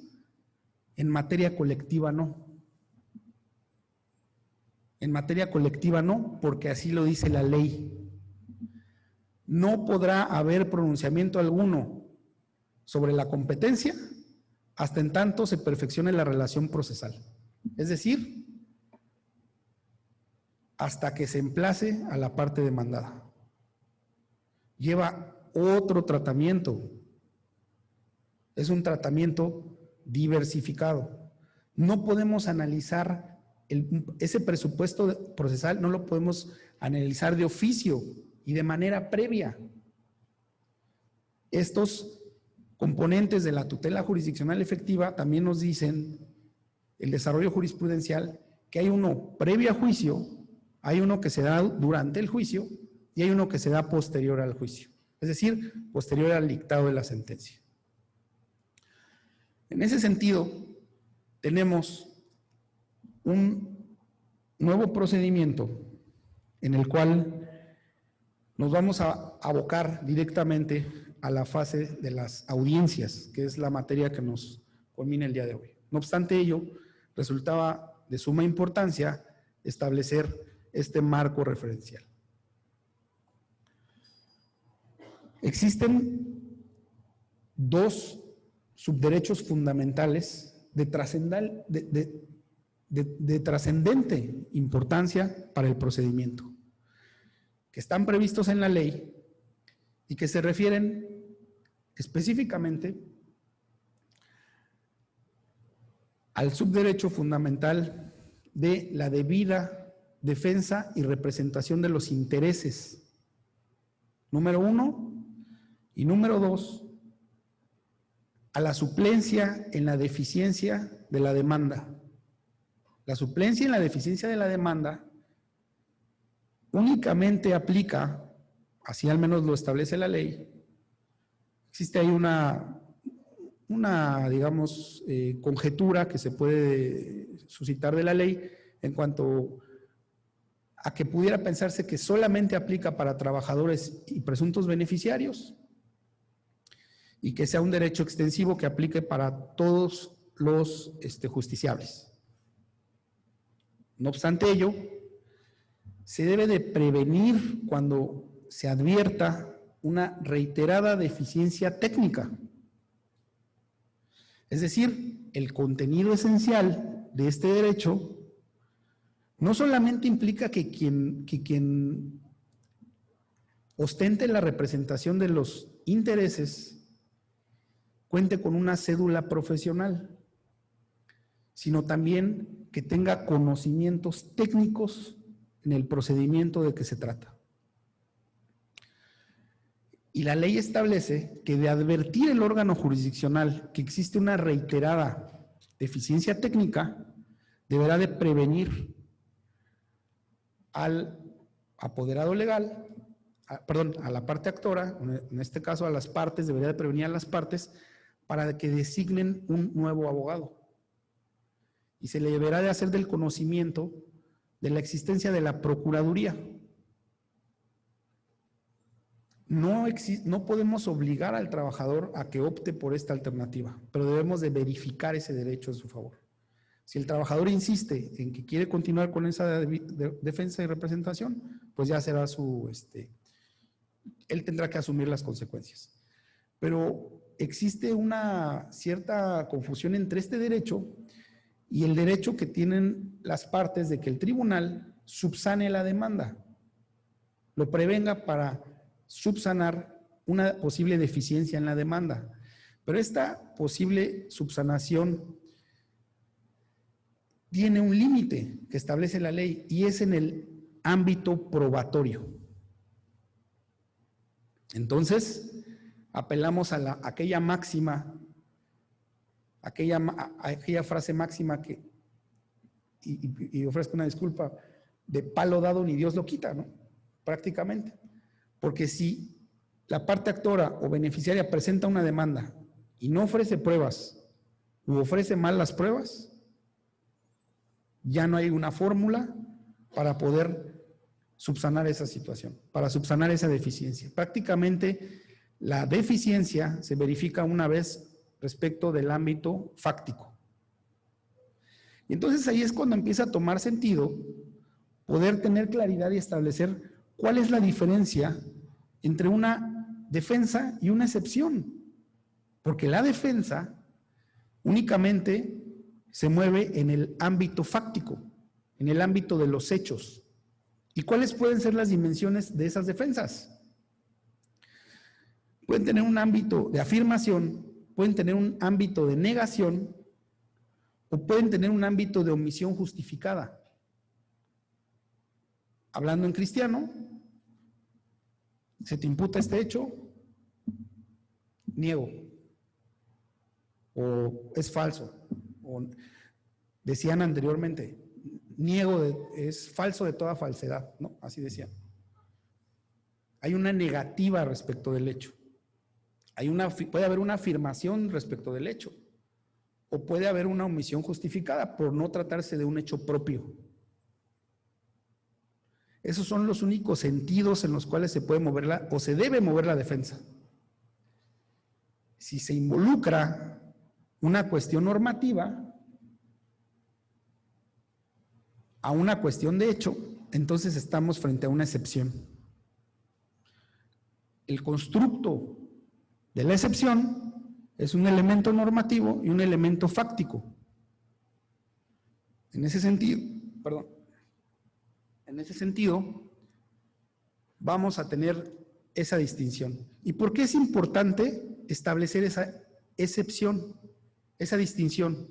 en materia colectiva no. En materia colectiva no, porque así lo dice la ley. No podrá haber pronunciamiento alguno sobre la competencia hasta en tanto se perfeccione la relación procesal. Es decir, hasta que se emplace a la parte demandada. Lleva otro tratamiento. Es un tratamiento diversificado. No podemos analizar ese presupuesto procesal, no lo podemos analizar de oficio y de manera previa. Estos componentes de la tutela jurisdiccional efectiva también nos dicen, el desarrollo jurisprudencial, que hay uno previo a juicio, hay uno que se da durante el juicio y hay uno que se da posterior al juicio, es decir, posterior al dictado de la sentencia. En ese sentido, tenemos un nuevo procedimiento en el cual nos vamos a abocar directamente a la fase de las audiencias, que es la materia que nos culmina el día de hoy. No obstante ello, resultaba de suma importancia establecer este marco referencial. Existen dos subderechos fundamentales de trascendente importancia para el procedimiento, que están previstos en la ley y que se refieren específicamente al subderecho fundamental de la debida defensa y representación de los intereses, número 1, y número 2, a la suplencia en la deficiencia de la demanda. La suplencia en la deficiencia de la demanda únicamente aplica, así al menos lo establece la ley. Existe ahí una digamos, conjetura que se puede suscitar de la ley en cuanto a que pudiera pensarse que solamente aplica para trabajadores y presuntos beneficiarios y que sea un derecho extensivo que aplique para todos los justiciables. No obstante ello, se debe de prevenir cuando se advierta una reiterada deficiencia técnica. Es decir, el contenido esencial de este derecho no solamente implica que quien ostente la representación de los intereses cuente con una cédula profesional, sino también que tenga conocimientos técnicos en el procedimiento de que se trata. Y la ley establece que de advertir el órgano jurisdiccional que existe una reiterada deficiencia técnica, deberá de prevenir al apoderado legal, a la parte actora, en este caso a las partes, debería de prevenir a las partes para que designen un nuevo abogado. Y se le deberá de hacer del conocimiento de la existencia de la Procuraduría. No podemos obligar al trabajador a que opte por esta alternativa, pero debemos de verificar ese derecho en su favor. Si el trabajador insiste en que quiere continuar con esa defensa y representación, pues ya será él tendrá que asumir las consecuencias. Pero existe una cierta confusión entre este derecho y el derecho que tienen las partes de que el tribunal subsane la demanda, lo prevenga para subsanar una posible deficiencia en la demanda. Pero esta posible subsanación tiene un límite que establece la ley y es en el ámbito probatorio. Entonces, apelamos a aquella máxima, aquella frase máxima que, y ofrezco una disculpa, de palo dado ni Dios lo quita, ¿no? Prácticamente. Porque si la parte actora o beneficiaria presenta una demanda y no ofrece pruebas u ofrece mal las pruebas, ya no hay una fórmula para poder subsanar esa situación, para subsanar esa deficiencia. Prácticamente la deficiencia se verifica una vez respecto del ámbito fáctico. Y entonces ahí es cuando empieza a tomar sentido poder tener claridad y establecer cuál es la diferencia entre una defensa y una excepción. Porque la defensa únicamente se mueve en el ámbito fáctico, en el ámbito de los hechos. ¿Y cuáles pueden ser las dimensiones de esas defensas? Pueden tener un ámbito de afirmación, pueden tener un ámbito de negación o pueden tener un ámbito de omisión justificada. Hablando en cristiano, se te imputa este hecho, niego, o es falso, o decían anteriormente, niego, es falso de toda falsedad, ¿no? Así decían. Hay una negativa respecto del hecho. Puede haber una afirmación respecto del hecho, o puede haber una omisión justificada por no tratarse de un hecho propio. Esos son los únicos sentidos en los cuales se puede mover o se debe mover la defensa. Si se involucra una cuestión normativa a una cuestión de hecho, entonces estamos frente a una excepción. El constructo de la excepción es un elemento normativo y un elemento fáctico. En ese sentido, vamos a tener esa distinción. ¿Y por qué es importante establecer esa excepción, esa distinción?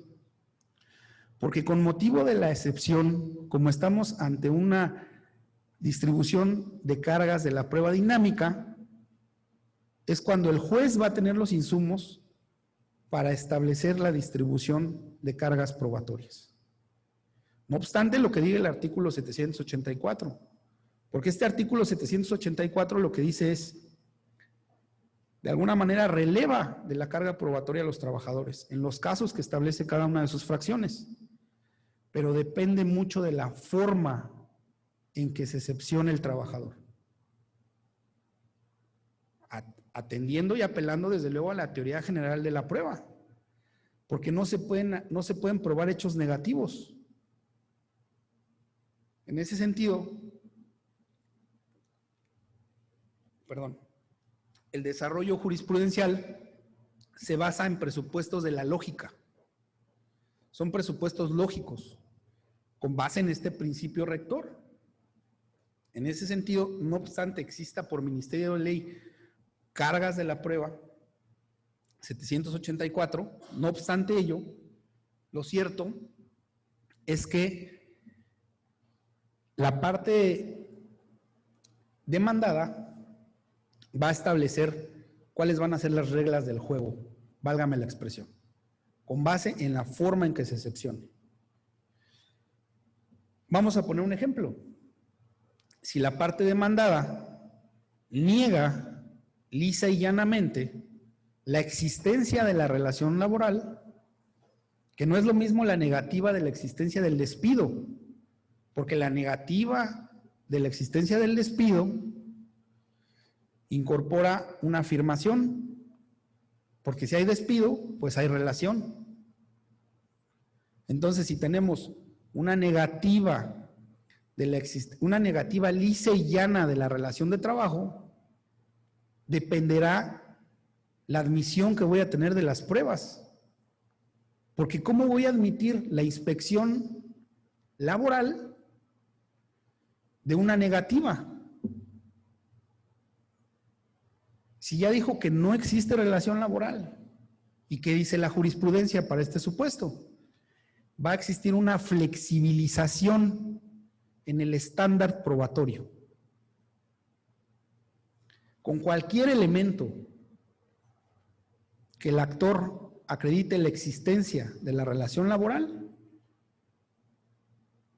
Porque con motivo de la excepción, como estamos ante una distribución de cargas de la prueba dinámica, es cuando el juez va a tener los insumos para establecer la distribución de cargas probatorias. No obstante lo que diga el artículo 784, porque este artículo 784 lo que dice es, de alguna manera releva de la carga probatoria a los trabajadores, en los casos que establece cada una de sus fracciones, pero depende mucho de la forma en que se excepciona el trabajador. Atendiendo y apelando desde luego a la teoría general de la prueba, porque no se pueden probar hechos negativos. En ese sentido, el desarrollo jurisprudencial se basa en presupuestos de la lógica. Son presupuestos lógicos, con base en este principio rector. En ese sentido, no obstante exista por Ministerio de Ley cargas de la prueba 784, no obstante ello, lo cierto es que la parte demandada va a establecer cuáles van a ser las reglas del juego, válgame la expresión, con base en la forma en que se excepcione. Vamos a poner un ejemplo. Si la parte demandada niega lisa y llanamente la existencia de la relación laboral, que no es lo mismo la negativa de la existencia del despido, porque la negativa de la existencia del despido incorpora una afirmación, porque si hay despido, pues hay relación. Entonces, si tenemos una negativa lisa y llana de la relación de trabajo, dependerá la admisión que voy a tener de las pruebas. Porque ¿cómo voy a admitir la inspección laboral de una negativa? Si ya dijo que no existe relación laboral, ¿y qué dice la jurisprudencia para este supuesto? Va a existir una flexibilización en el estándar probatorio. Con cualquier elemento que el actor acredite la existencia de la relación laboral,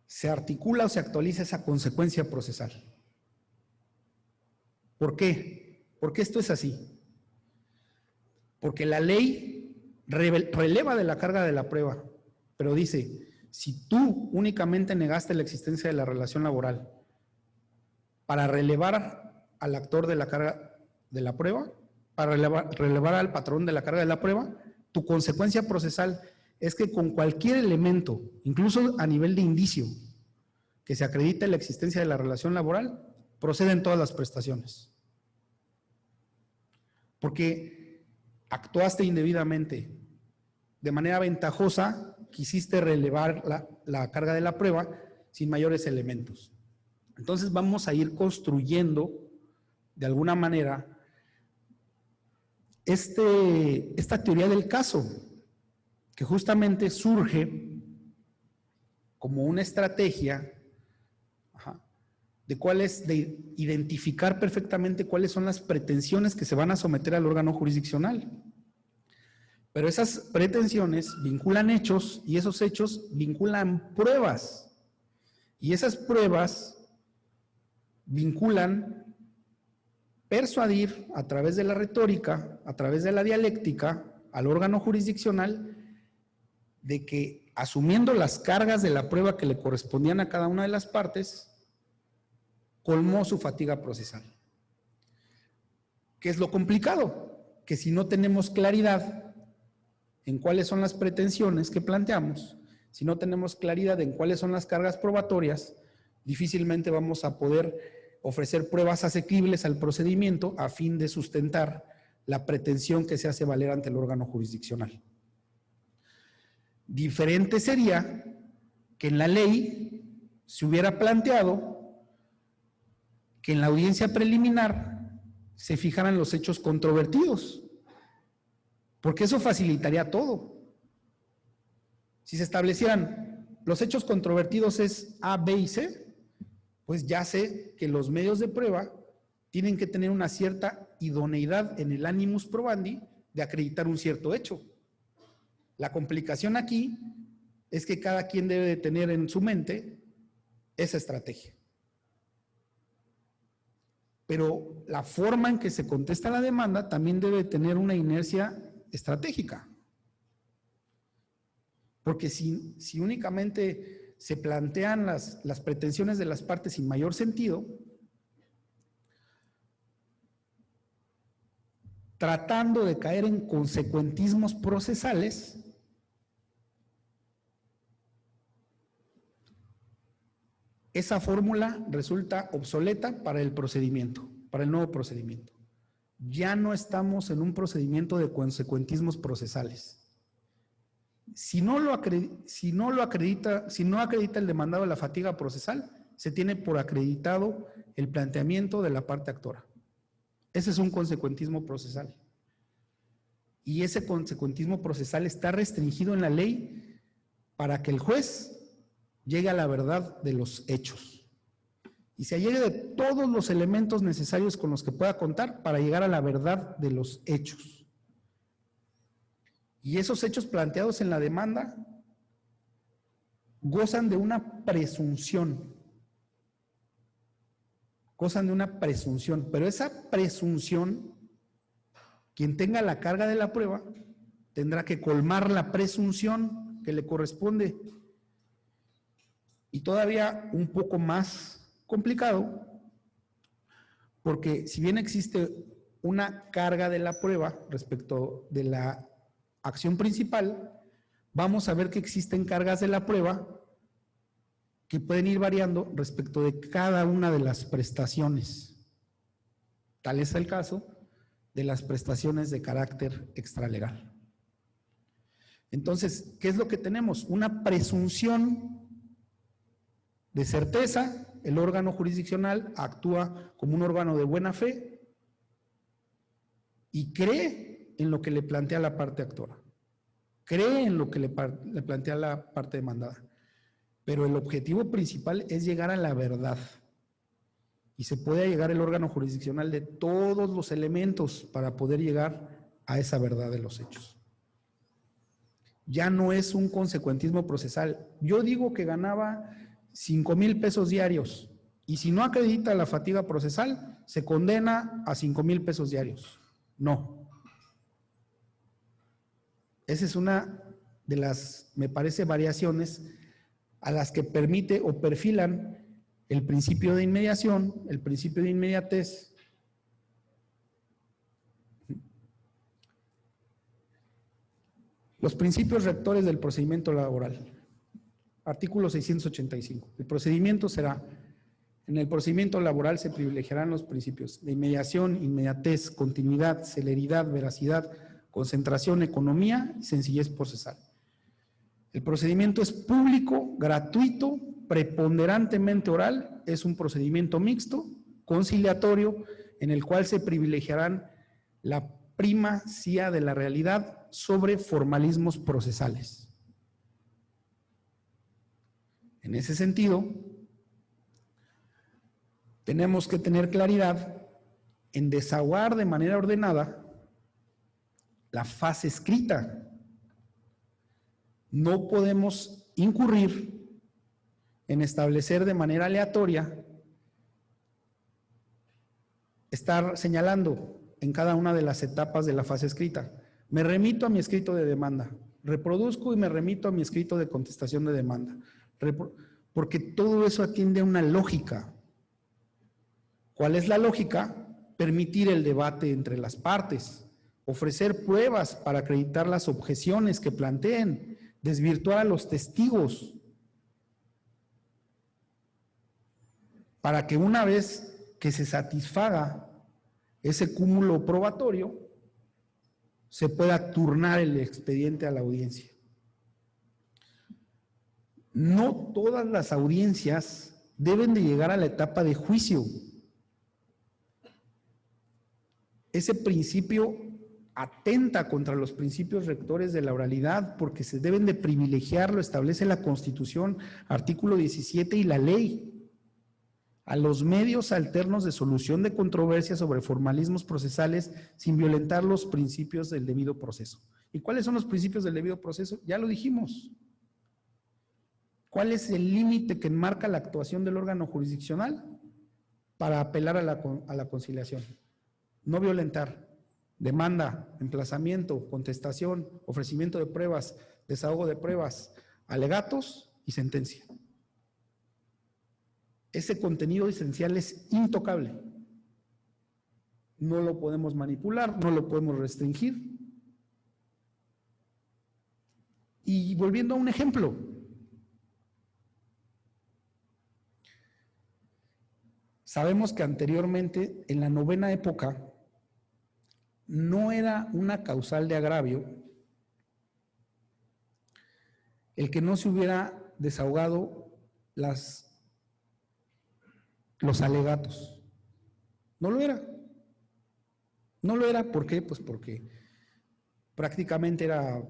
se articula o se actualiza esa consecuencia procesal. ¿Por qué? Porque esto es así. Porque la ley releva de la carga de la prueba, pero dice, si tú únicamente negaste la existencia de la relación laboral para relevar al actor de la carga de la prueba, para relevar al patrón de la carga de la prueba, tu consecuencia procesal es que con cualquier elemento, incluso a nivel de indicio, que se acredite la existencia de la relación laboral, proceden todas las prestaciones. Porque actuaste indebidamente, de manera ventajosa, quisiste relevar la carga de la prueba sin mayores elementos. Entonces vamos a ir construyendo, de alguna manera, esta teoría del caso, que justamente surge como una estrategia de identificar perfectamente cuáles son las pretensiones que se van a someter al órgano jurisdiccional. Pero esas pretensiones vinculan hechos y esos hechos vinculan pruebas. Y esas pruebas vinculan persuadir a través de la retórica, a través de la dialéctica, al órgano jurisdiccional de que, asumiendo las cargas de la prueba que le correspondían a cada una de las partes, colmó su fatiga procesal. ¿Qué es lo complicado? Que si no tenemos claridad en cuáles son las pretensiones que planteamos, si no tenemos claridad en cuáles son las cargas probatorias, Difícilmente vamos a poder ofrecer pruebas asequibles al procedimiento a fin de sustentar la pretensión que se hace valer ante el órgano jurisdiccional. Diferente sería que en la ley se hubiera planteado que en la audiencia preliminar se fijaran los hechos controvertidos, porque eso facilitaría todo. Si se establecieran los hechos controvertidos es A, B y C, pues ya sé que los medios de prueba tienen que tener una cierta idoneidad en el animus probandi de acreditar un cierto hecho. La complicación aquí es que cada quien debe de tener en su mente esa estrategia. Pero la forma en que se contesta la demanda también debe tener una inercia estratégica. Porque si únicamente se plantean las pretensiones de las partes sin mayor sentido, tratando de caer en consecuentismos procesales, esa fórmula resulta obsoleta para el procedimiento, para el nuevo procedimiento. Ya no estamos en un procedimiento de consecuentismos procesales. Si no acredita el demandado la fatiga procesal, se tiene por acreditado el planteamiento de la parte actora. Ese es un consecuentismo procesal. Y ese consecuentismo procesal está restringido en la ley para que el juez llegue a la verdad de los hechos. Y se llegue de todos los elementos necesarios con los que pueda contar para llegar a la verdad de los hechos. Y esos hechos planteados en la demanda gozan de una presunción. Pero esa presunción, quien tenga la carga de la prueba, tendrá que colmar la presunción que le corresponde. Y todavía un poco más complicado, porque si bien existe una carga de la prueba respecto de la acción principal, vamos a ver que existen cargas de la prueba que pueden ir variando respecto de cada una de las prestaciones. Tal es el caso de las prestaciones de carácter extralegal. Entonces, ¿qué es lo que tenemos? Una presunción de certeza. El órgano jurisdiccional actúa como un órgano de buena fe y cree en lo que le plantea la parte actora. Cree en lo que le plantea la parte demandada. Pero el objetivo principal es llegar a la verdad. Y se puede llegar el órgano jurisdiccional de todos los elementos para poder llegar a esa verdad de los hechos. Ya no es un consecuentismo procesal. Yo digo que ganaba 5,000 pesos diarios y si no acredita la fatiga procesal, se condena a 5,000 pesos diarios. No. Esa es una de las, me parece, variaciones a las que permite o perfilan el principio de inmediación, el principio de inmediatez. Los principios rectores del procedimiento laboral. Artículo 685. El procedimiento será, en el procedimiento laboral se privilegiarán los principios de inmediación, inmediatez, continuidad, celeridad, veracidad, concentración, economía y sencillez procesal. El procedimiento es público, gratuito, preponderantemente oral, es un procedimiento mixto, conciliatorio, en el cual se privilegiarán la primacía de la realidad sobre formalismos procesales. En ese sentido, tenemos que tener claridad en desahogar de manera ordenada la fase escrita. No podemos incurrir en establecer de manera aleatoria, estar señalando en cada una de las etapas de la fase escrita. Me remito a mi escrito de demanda, reproduzco y me remito a mi escrito de contestación de demanda, porque todo eso atiende a una lógica. ¿Cuál es la lógica? Permitir el debate entre las partes, ofrecer pruebas para acreditar las objeciones que planteen, desvirtuar a los testigos. para que una vez que se satisfaga ese cúmulo probatorio, se pueda turnar el expediente a la audiencia. No todas las audiencias deben de llegar a la etapa de juicio. Ese principio atenta contra los principios rectores de la oralidad porque se deben de privilegiar, lo establece la Constitución, artículo 17 y la ley, a los medios alternos de solución de controversias sobre formalismos procesales sin violentar los principios del debido proceso. ¿Y cuáles son los principios del debido proceso? Ya lo dijimos. ¿Cuál es el límite que enmarca la actuación del órgano jurisdiccional para apelar a la conciliación? No violentar. Demanda, emplazamiento, contestación, ofrecimiento de pruebas, desahogo de pruebas, alegatos y sentencia. Ese contenido esencial es intocable. No lo podemos manipular, no lo podemos restringir. Y volviendo a un ejemplo, sabemos que anteriormente, en la novena época, no era una causal de agravio el que no se hubiera desahogado los alegatos. No lo era. No lo era, ¿por qué? Pues porque prácticamente era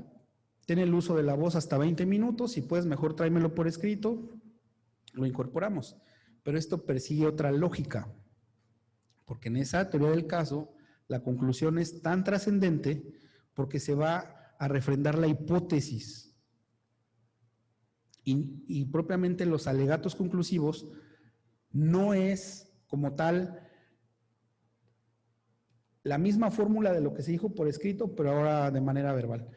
tener el uso de la voz hasta 20 minutos y pues mejor tráemelo por escrito, lo incorporamos. Pero esto persigue otra lógica, porque en esa teoría del caso la conclusión es tan trascendente porque se va a refrendar la hipótesis y propiamente los alegatos conclusivos no es como tal la misma fórmula de lo que se dijo por escrito, pero ahora de manera verbal.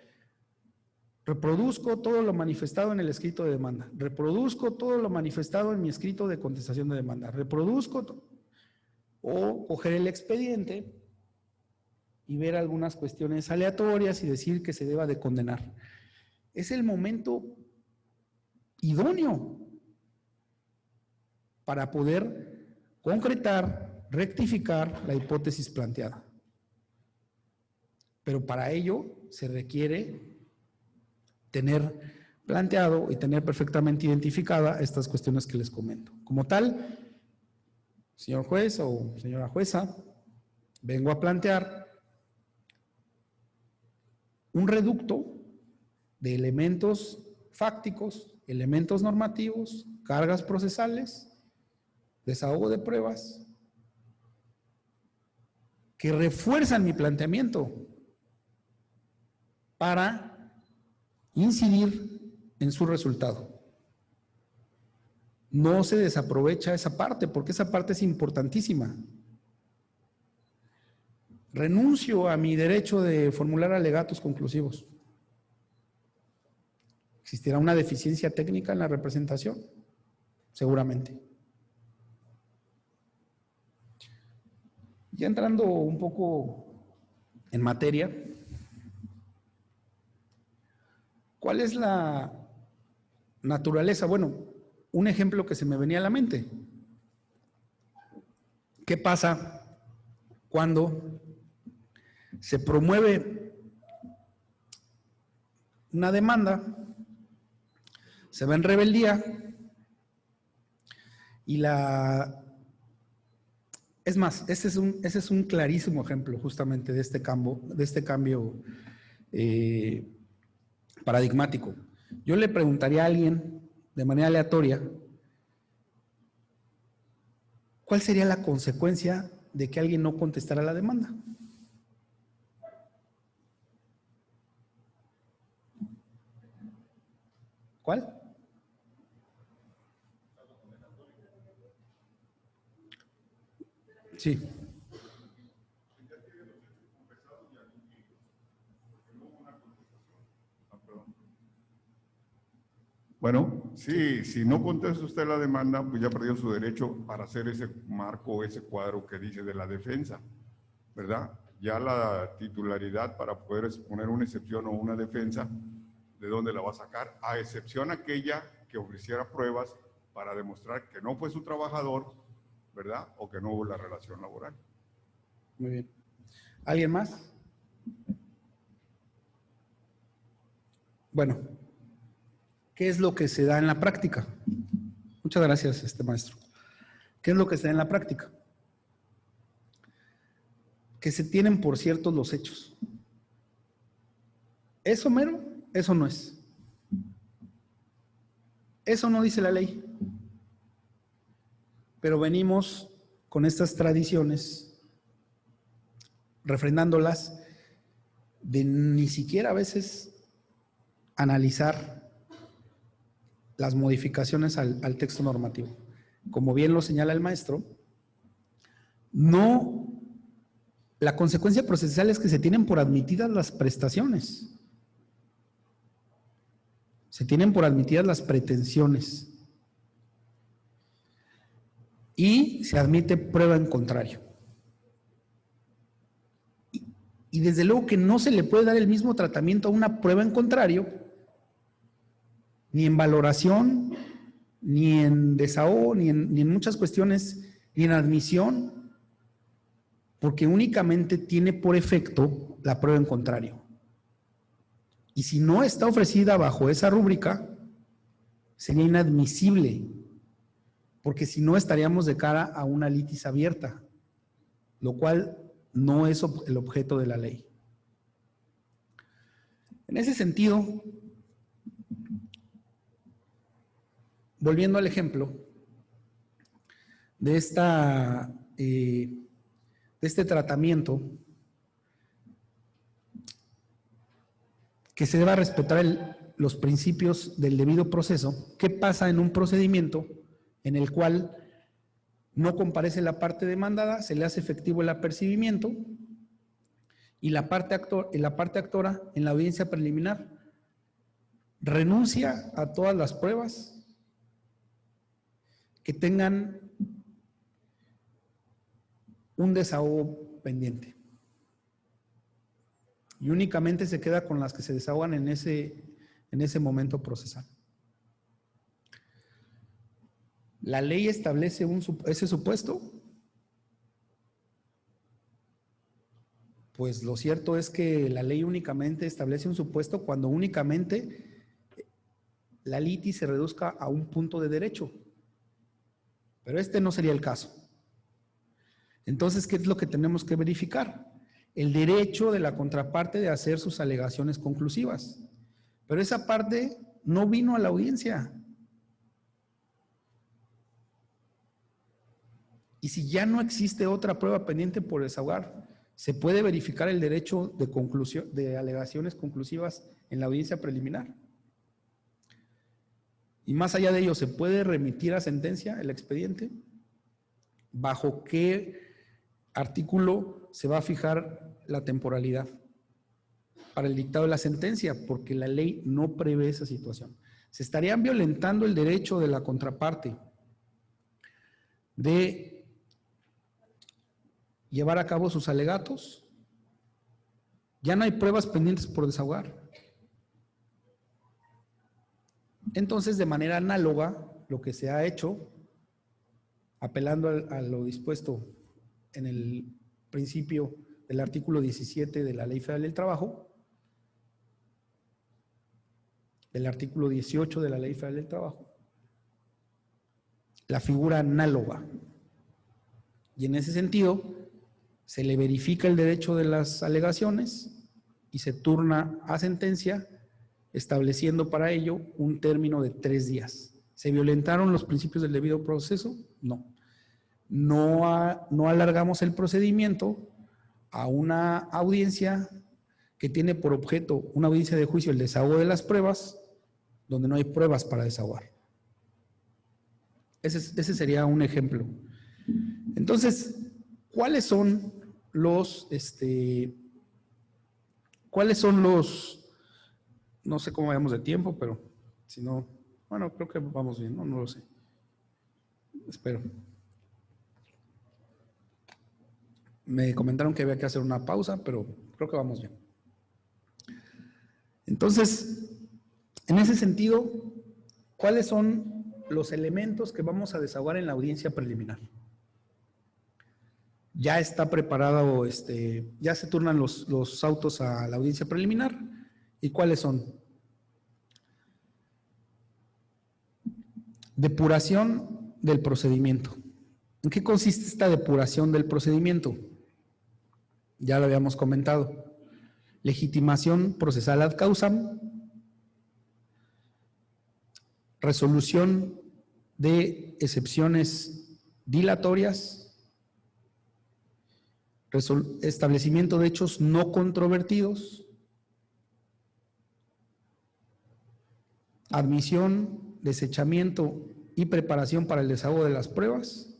Reproduzco todo lo manifestado en el escrito de demanda. Reproduzco todo lo manifestado en mi escrito de contestación de demanda. Reproduzco o coger el expediente y ver algunas cuestiones aleatorias y decir que se deba de condenar. Es el momento idóneo para poder concretar, rectificar la hipótesis planteada. Pero para ello se requiere tener planteado y tener perfectamente identificada estas cuestiones que les comento. Como tal, señor juez o señora jueza, vengo a plantear un reducto de elementos fácticos, elementos normativos, cargas procesales, desahogo de pruebas, que refuerzan mi planteamiento para incidir en su resultado. No se desaprovecha esa parte, porque esa parte es importantísima. Renuncio a mi derecho de formular alegatos conclusivos. ¿Existirá una deficiencia técnica en la representación? Seguramente. Ya entrando un poco en materia, ¿cuál es la naturaleza? Bueno, un ejemplo que se me venía a la mente. ¿Qué pasa cuando se promueve una demanda, se va en rebeldía y es más, ese es un clarísimo ejemplo justamente de este cambio paradigmático. Yo le preguntaría a alguien de manera aleatoria, ¿cuál sería la consecuencia de que alguien no contestara la demanda? ¿Cuál? Sí. Bueno, sí, si no contesta usted la demanda, pues ya perdió su derecho para hacer ese marco, ese cuadro que dice de la defensa, ¿verdad? Ya la titularidad para poder exponer una excepción o una defensa, ¿de dónde la va a sacar? A excepción aquella que ofreciera pruebas para demostrar que no fue su trabajador ¿verdad? O que no hubo la relación laboral. Muy bien. ¿Alguien más? Bueno, ¿qué es lo que se da en la práctica? Muchas gracias, maestro. ¿Qué es lo que se da en la práctica? Que se tienen por ciertos los hechos. ¿Eso mero? Eso no es. Eso no dice la ley. Pero venimos con estas tradiciones, refrendándolas, de ni siquiera a veces analizar las modificaciones al texto normativo. Como bien lo señala el maestro, la consecuencia procesal es que se tienen por admitidas las prestaciones. Se tienen por admitidas las pretensiones. Y se admite prueba en contrario. Y desde luego que no se le puede dar el mismo tratamiento a una prueba en contrario, ni en valoración, ni en desahogo, ni en muchas cuestiones, ni en admisión, porque únicamente tiene por efecto la prueba en contrario. Y si no está ofrecida bajo esa rúbrica, sería inadmisible, porque si no estaríamos de cara a una litis abierta, lo cual no es el objeto de la ley. En ese sentido, volviendo al ejemplo de este tratamiento, que se deba respetar los principios del debido proceso, ¿qué pasa en un procedimiento en el cual no comparece la parte demandada, se le hace efectivo el apercibimiento y la parte actora en la audiencia preliminar renuncia a todas las pruebas que tengan un desahogo pendiente y únicamente se queda con las que se desahogan en ese momento procesal? ¿La ley establece ese supuesto? Pues lo cierto es que la ley únicamente establece un supuesto cuando únicamente la litis se reduzca a un punto de derecho. Pero este no sería el caso. Entonces, ¿qué es lo que tenemos que verificar? El derecho de la contraparte de hacer sus alegaciones conclusivas. Pero esa parte no vino a la audiencia. Y si ya no existe otra prueba pendiente por desahogar, ¿se puede verificar el derecho de alegaciones conclusivas en la audiencia preliminar? Y más allá de ello, ¿se puede remitir a sentencia el expediente? ¿Bajo qué artículo se va a fijar la temporalidad para el dictado de la sentencia? Porque la ley no prevé esa situación. Se estarían violentando el derecho de la contraparte de llevar a cabo sus alegatos. Ya no hay pruebas pendientes por desahogar. Entonces, de manera análoga, lo que se ha hecho, apelando a lo dispuesto en el principio del artículo 17 de la Ley Federal del Trabajo, del artículo 18 de la Ley Federal del Trabajo, la figura análoga. Y en ese sentido, se le verifica el derecho de las alegaciones y se turna a sentencia, estableciendo para ello un término de 3 días. ¿Se violentaron los principios del debido proceso? No. No alargamos el procedimiento a una audiencia que tiene por objeto, una audiencia de juicio, el desahogo de las pruebas, donde no hay pruebas para desahogar. Ese sería un ejemplo. Entonces, ¿cuáles son los, no sé cómo vayamos de tiempo, pero si no, bueno, creo que vamos bien, no lo sé. Espero. Me comentaron que había que hacer una pausa, pero creo que vamos bien. Entonces, en ese sentido, ¿cuáles son los elementos que vamos a desahogar en la audiencia preliminar? ya está preparado, ya se turnan los autos a la audiencia preliminar. ¿Y cuáles son? Depuración del procedimiento. ¿En qué consiste esta depuración del procedimiento? Ya lo habíamos comentado. Legitimación procesal ad causam, resolución de excepciones dilatorias, establecimiento de hechos no controvertidos, admisión, desechamiento y preparación para el desahogo de las pruebas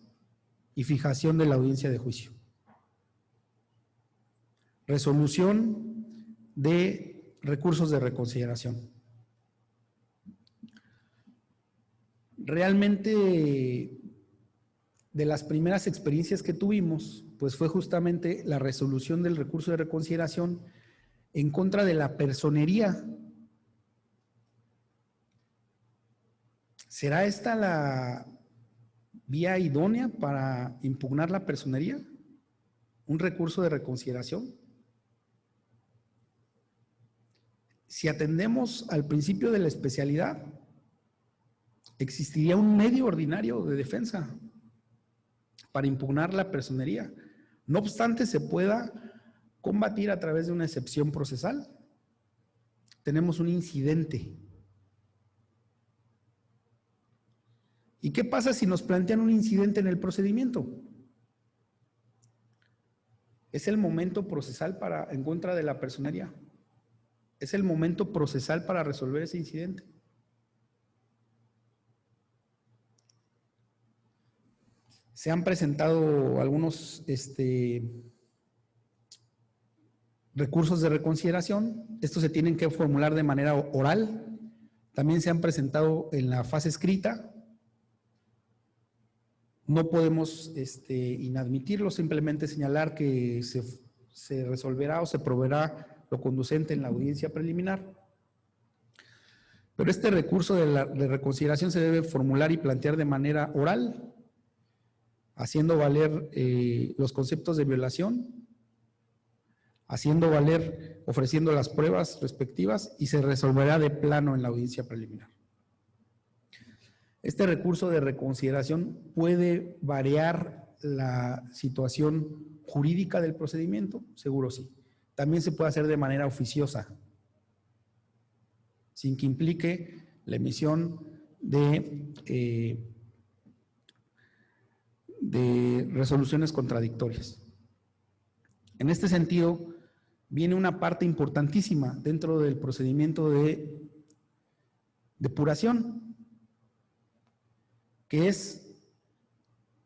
y fijación de la audiencia de juicio. Resolución de recursos de reconsideración. Realmente, de las primeras experiencias que tuvimos, pues fue justamente la resolución del recurso de reconsideración en contra de la personería. ¿Será esta la vía idónea para impugnar la personería? ¿Un recurso de reconsideración? Si atendemos al principio de la especialidad, existiría un medio ordinario de defensa para impugnar la personería. No obstante, se pueda combatir a través de una excepción procesal. Tenemos un incidente. ¿Y qué pasa si nos plantean un incidente en el procedimiento? Es el momento procesal en contra de la personería. Es el momento procesal para resolver ese incidente. Se han presentado algunos recursos de reconsideración. Estos se tienen que formular de manera oral. También se han presentado en la fase escrita. No podemos inadmitirlo, simplemente señalar que se resolverá o se proveerá lo conducente en la audiencia preliminar. Pero este recurso de reconsideración se debe formular y plantear de manera oral, haciendo valer los conceptos de violación, haciendo valer, ofreciendo las pruebas respectivas, y se resolverá de plano en la audiencia preliminar. Este recurso de reconsideración puede variar la situación jurídica del procedimiento, seguro sí. También se puede hacer de manera oficiosa, sin que implique la emisión de resoluciones contradictorias. En este sentido, viene una parte importantísima dentro del procedimiento de depuración, que es,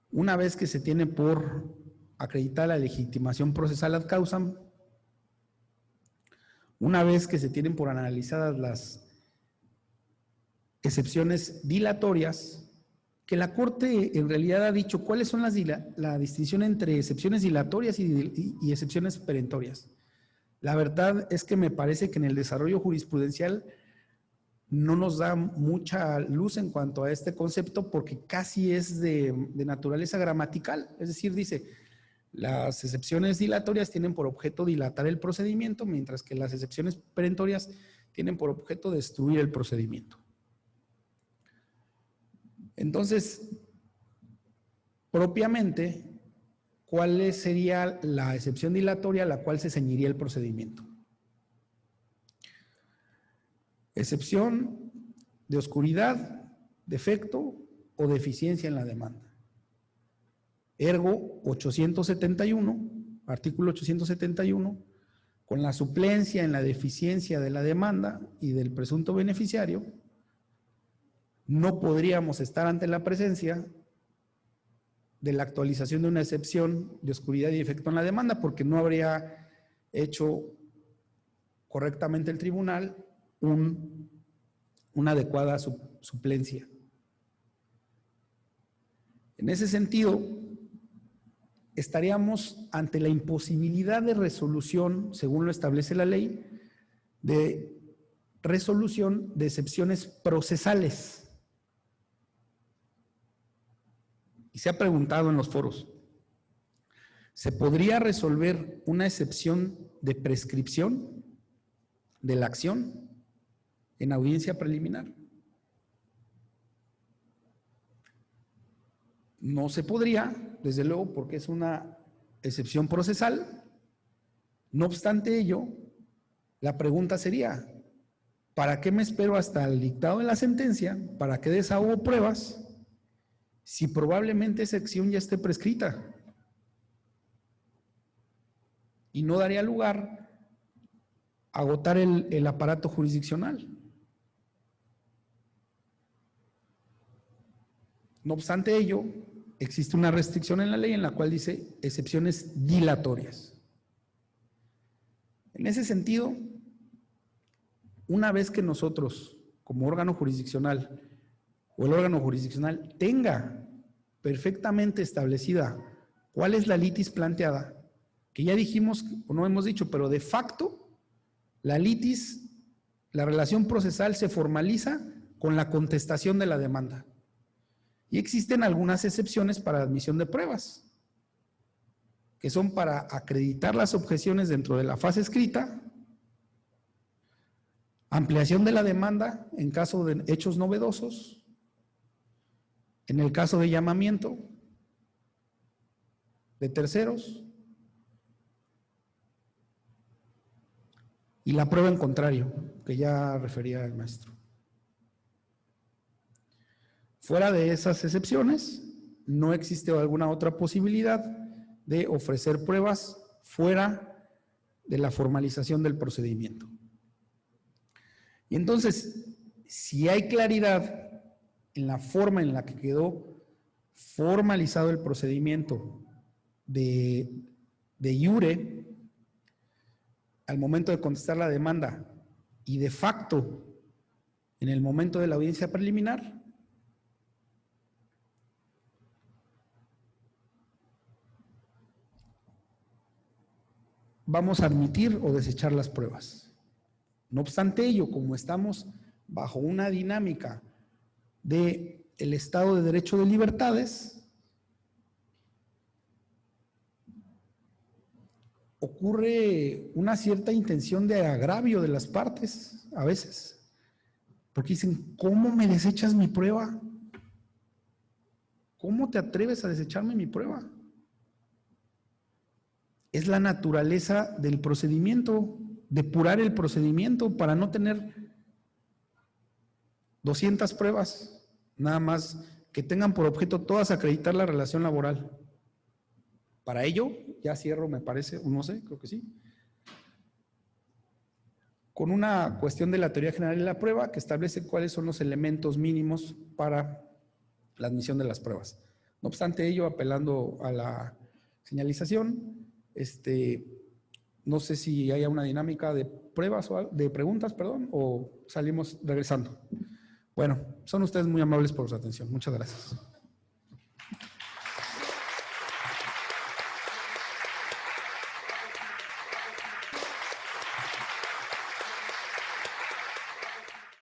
una vez que se tiene por acreditar la legitimación procesal ad causam, una vez que se tienen por analizadas las excepciones dilatorias, que la Corte en realidad ha dicho cuáles son la distinción entre excepciones dilatorias y excepciones perentorias. La verdad es que me parece que en el desarrollo jurisprudencial no nos da mucha luz en cuanto a este concepto, porque casi es de naturaleza gramatical. Es decir, dice, las excepciones dilatorias tienen por objeto dilatar el procedimiento, mientras que las excepciones perentorias tienen por objeto destruir el procedimiento. Entonces, propiamente, ¿cuál sería la excepción dilatoria a la cual se ceñiría el procedimiento? Excepción de oscuridad, defecto o deficiencia en la demanda. Ergo 871, artículo 871, con la suplencia en la deficiencia de la demanda y del presunto beneficiario, no podríamos estar ante la presencia de la actualización de una excepción de oscuridad y defecto en la demanda, porque no habría hecho correctamente el tribunal una adecuada suplencia. En ese sentido, estaríamos ante la imposibilidad de resolución, según lo establece la ley, de resolución de excepciones procesales. Y se ha preguntado en los foros, ¿Se podría resolver una excepción de prescripción de la acción en audiencia preliminar? No se podría, desde luego, porque es una excepción procesal. No obstante ello, la pregunta sería, ¿para qué me espero hasta el dictado de la sentencia? ¿Para qué desahogo pruebas si probablemente esa acción ya esté prescrita? Y no daría lugar a agotar el aparato jurisdiccional. No obstante ello, existe una restricción en la ley en la cual dice excepciones dilatorias. En ese sentido, una vez que nosotros, como órgano jurisdiccional, o el órgano jurisdiccional tenga perfectamente establecida cuál es la litis planteada, que ya dijimos, o no hemos dicho, pero de facto, la litis, la relación procesal se formaliza con la contestación de la demanda. Y existen algunas excepciones para admisión de pruebas, que son para acreditar las objeciones dentro de la fase escrita, ampliación de la demanda en caso de hechos novedosos, en el caso de llamamiento de terceros, y la prueba en contrario, que ya refería el maestro. Fuera de esas excepciones, no existe alguna otra posibilidad de ofrecer pruebas fuera de la formalización del procedimiento. Y entonces, si hay claridad en la forma en la que quedó formalizado el procedimiento de iure al momento de contestar la demanda y de facto en el momento de la audiencia preliminar, vamos a admitir o desechar las pruebas. No obstante ello, como estamos bajo una dinámica del Estado de Derecho de Libertades, ocurre una cierta intención de agravio de las partes a veces, porque dicen, ¿cómo me desechas mi prueba? ¿Cómo te atreves a desecharme mi prueba? Es la naturaleza del procedimiento, depurar el procedimiento para no tener 200 pruebas, nada más que tengan por objeto todas acreditar la relación laboral. Para ello, ya cierro, me parece, no sé, creo que sí, con una cuestión de la teoría general de la prueba que establece cuáles son los elementos mínimos para la admisión de las pruebas. No obstante ello, apelando a la señalización, no sé si haya una dinámica de pruebas o de preguntas, perdón, o salimos regresando. Bueno, son ustedes muy amables por su atención. Muchas gracias.